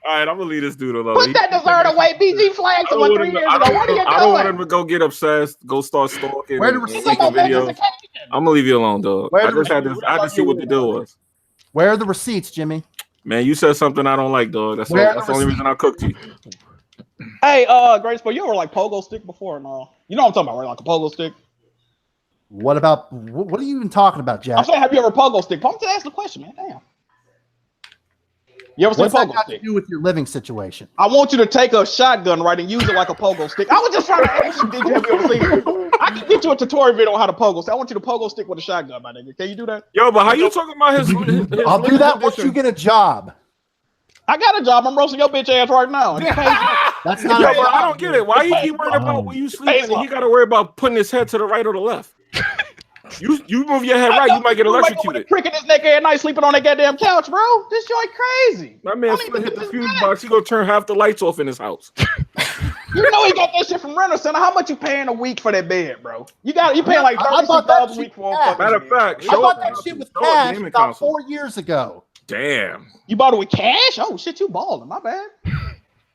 All right, I'm gonna leave this dude alone. Put that dessert away, BG flag I someone don't 3 want years ago. What are you I don't want him doing? to go get obsessed, go start stalking, Where the and receipts taking Some momentous videos. occasion. I'm gonna leave you alone, dog. Where I the just had to see what the deal was. Where are the receipts, Jimmy? Man, you said something I don't like, dog. That's Where the the only reason I cooked you. Hey, Grace, but you ever like pogo stick before? No, you know what I'm talking about, right? Like a pogo stick. What about what are you even talking about, I'm Jack? saying, have you ever pogo stick? I'm just asking the question, man. Damn. You ever seen a What's that pogo got to stick? do with your living situation? I want you to take a shotgun, right, and use it like a pogo stick. I was just trying to ask you, have you ever seen it? I can get you a tutorial video on how to pogo stick. I want you to pogo stick with a shotgun, my nigga. Can you do that? Yo, but how you talking about his I'll do that once you get a job. I got a job. I'm roasting your bitch ass right now. That's Yo, not but a I job. don't get it. Why you keep worried about where you sleeping and he got to worry about putting his head to the right or the left? You move your head right, you might get electrocuted. Prick in his neck every night, sleeping on that goddamn couch, bro. This joint crazy. My man hit the fuse box. He gonna turn half the lights off in his house. You know he got that shit from Rental Center. How much you paying a week for that bed, bro? You paying like I bought that $36 a week for a shit fucking Matter of bed, fact, bro. I show bought it- that shit with show it cash gaming about console. 4 years ago. Damn. You bought it with cash? Oh shit, you balling. My bad.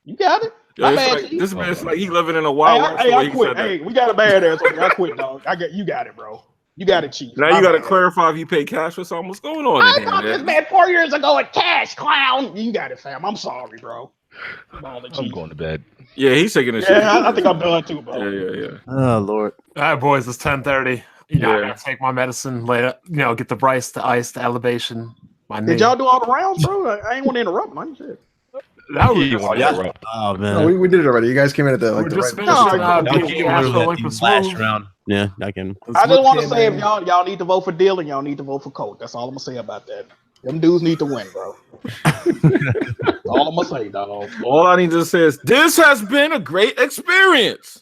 You got it. Yeah, My it's bad. like, Chief. this man's like he living in a Hey, wild west. I the way he quit. said that. Hey, we got a bad ass. I quit, dog. You got it, bro. You got it, Chief. Now My you got to bad. clarify if you pay cash for something. What's going on I in bought here, this man? bed 4 years ago with cash, clown. You got it, fam. I'm sorry, bro. Balling, I'm Chief. going to bed. Yeah, he's taking this Yeah, shit. I think I'm done too, bro. Yeah. Oh Lord. All right, boys, it's 10:30. You know, I Yeah. gotta take my medicine later. You know, get the Bryce, the ice, the elevation. My knee. Did y'all do all the rounds, bro? I ain't want to interrupt, man. Shit. That was You just, wanna interrupt. Oh man. No, we did it already. You guys came in at the we're the just right. finishing No, up. y'all Beat the Astro Link for last Smooth. round. Yeah, I can. I just want to say if y'all need to vote for Dylan, y'all need to vote for Colt. That's all I'm gonna say about that. Them dudes need to win, bro. That's all I'm gonna say, dog. All I need to say is this has been a great experience.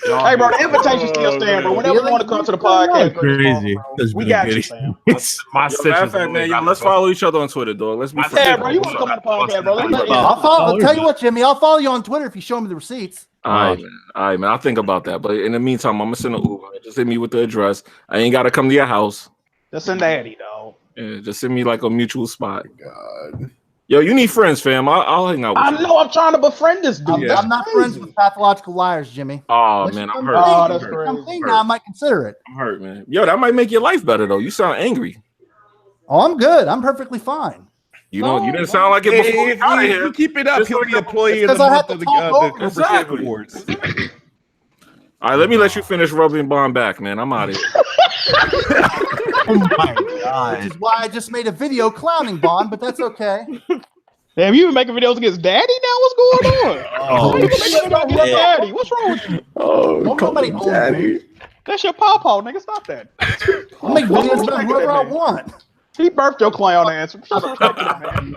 Hey, bro, the invitation still stand, bro. Whenever you want to come to the podcast, Crazy. we got you, fam. My Yo, matter of fact, man, yo, let's follow each other on Twitter, dog. Let's be My friends. Yeah, bro, you want to come on the podcast, bro? I'll tell you what, Jimmy. I'll follow you on Twitter if you show me the receipts. All right, man. I'll think about that. But in the meantime, I'm gonna send an Uber. Just hit me with the address. I ain't gotta come to your house. Just send Daddy, dog. Yeah, just send me like a mutual spot. God. Yo, you need friends, fam. I'll hang out with I you. know I'm trying to befriend this dude. I'm not friends with pathological liars, Jimmy. Oh Unless man, you I'm come hurt. clean- Oh, I'm that's hurt. crazy. come clean now, I might consider it. I'm hurt, man. Yo, that might make your life better though. You sound angry. Oh, I'm good. I'm perfectly fine. You didn't sound like it before we got here. You keep it up, Just he'll like be employee of because the I had month to of the talk over Corporate Exactly. Shave Awards. All right, let me let you finish rubbing Bond back, man. I'm out of here. Oh my god. Which is why I just made a video clowning Bond, but that's okay. Damn, you even making videos against Daddy now? What's going on? Oh, You making videos against Daddy? What's wrong with you? Oh, Don't call nobody me own daddy. That's your pawpaw, nigga. Stop that. I'll make videos about Respect whoever that, I man. want. He birthed your clown ass. Shut up, that, man.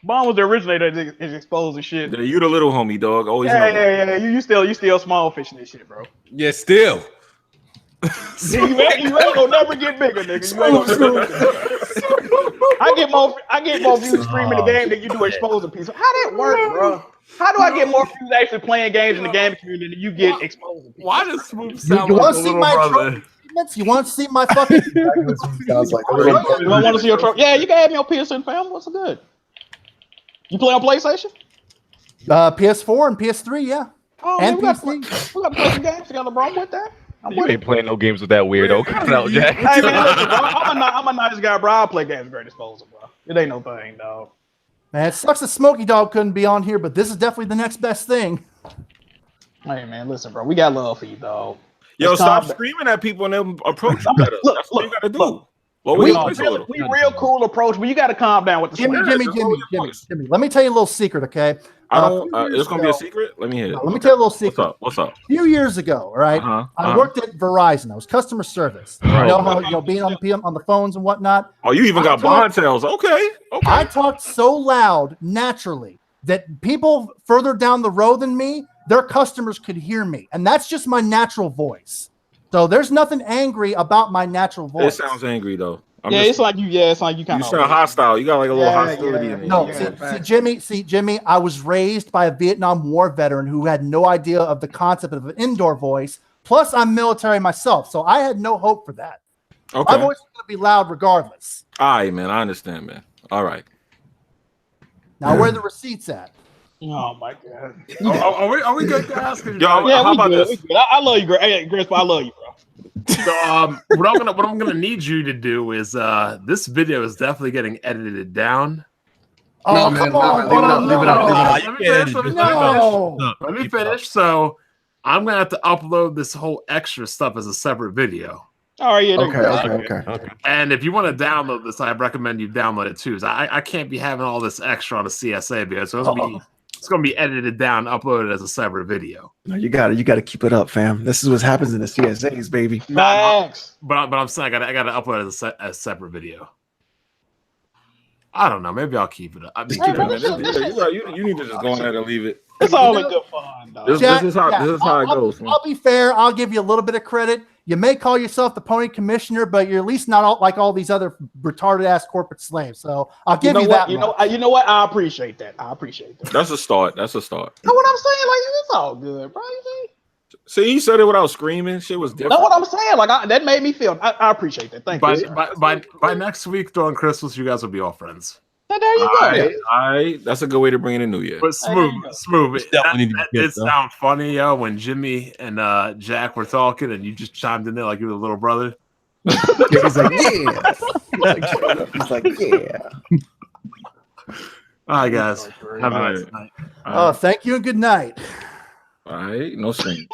Bond was the originator that is exposing shit. Yeah, you the little homie, dog. Always know that. Yeah. You still small fish in this shit, bro. Yeah, still. You ain't gonna never get bigger, nigga. You ain't gonna never get bigger. I get more views streaming the game than you do exposing people. How that work, bro? How do I get more views actually playing games in the gaming community than you get exposing people? Why does Smooth You sound want like to a see little my brother? trophy achievements? You want to see my fucking? Sounds like a little. You want to see your trophy? Yeah, you can have me on PSN, fam. What's good? You play on PlayStation? PS4 and PS3, yeah. Oh, And man, PC. we got to play some games together, bro. I'm with that. I'm You with it. ain't playing no games with that weirdo. Cut it out, Jack. Hey, man, listen, bro. I'm a nice guy, bro. I'll play games with great disposal, bro. It ain't no thing, dog. Man, it sucks that Smokey Dog couldn't be on here, but this is definitely the next best thing. Hey, man, listen, bro. We got love for you, dog. Yo, Let's stop calm down. screaming at people and they'll approach you better. Look, That's what you look, gotta do. look. Lower We your voice a little. real cool approach, but you got to calm down with the Jimmy, swear. Jimmy, just Jimmy, lower your Jimmy, voice. Jimmy. Let me tell you a little secret, okay? I A don't. few years It's gonna be a ago- secret. Let me hear. Let me tell you a little secret. What's up? What's up? A few years ago, all right? Uh-huh, I uh-huh. worked at Verizon. I was customer service. Right. You know how being on the phones and whatnot. Oh, you even got bond tails. Okay. I talked so loud naturally that people further down the road than me, their customers could hear me, and that's just my natural voice. So there's nothing angry about my natural It voice. sounds angry though. It's like you kind You of sound hostile. You got like a little Yeah, hostility yeah. in it. No, Yeah, see, Jimmy, I was raised by a Vietnam War veteran who had no idea of the concept of an indoor voice. Plus, I'm military myself, so I had no hope for that. Okay. My voice is going to be loud regardless. All right, man. I understand, man. All right. Now, where are the receipts at? Oh my god. Are we good, guys? Yo, Yeah, how we about good. this? We good. I love you, Grisp. I love you, bro. So, what I'm gonna need you to do is this video is definitely getting edited down. Oh, man, come on. leave it up. Let me finish. No. Let me finish. So I'm gonna have to upload this whole extra stuff as a separate video. All right, yeah. Okay. And if you want to download this, I recommend you download it too. So I can't be having all this extra on a CSA video. So it's gonna be edited down, uploaded as a separate video. No, you got to keep it up, fam. This is what happens in the CSAs, baby. Max. But I'm saying I gotta upload it as a separate video. I don't know. Maybe I'll keep it up. I mean, Hey, Yeah, bro, man, you're right. You need to just go ahead and leave it. It's all in good fun, dog. This is how it goes. Man. I'll be fair. I'll give you a little bit of credit. You may call yourself the pony commissioner, but you're at least not like all these other retarded ass corporate slaves. So I'll give you that. You know what? I appreciate that. That's a start. That's a start. You know what I'm saying? Like, it's all good, bro. See, you said it without screaming. Shit was different. That's what I'm saying. Like, that made me feel. I appreciate that. Thank you. By next week during Christmas, you guys will be all friends. So there you go. All right. That's a good way to bring in a new year. But smooth. It sounds funny, yo, when Jimmy and Jack were talking and you just chimed in there like you were the little brother. He's like, yeah. He's like, yeah. All right, guys. Have a nice night. Oh, thank you and good night. All right. No shame.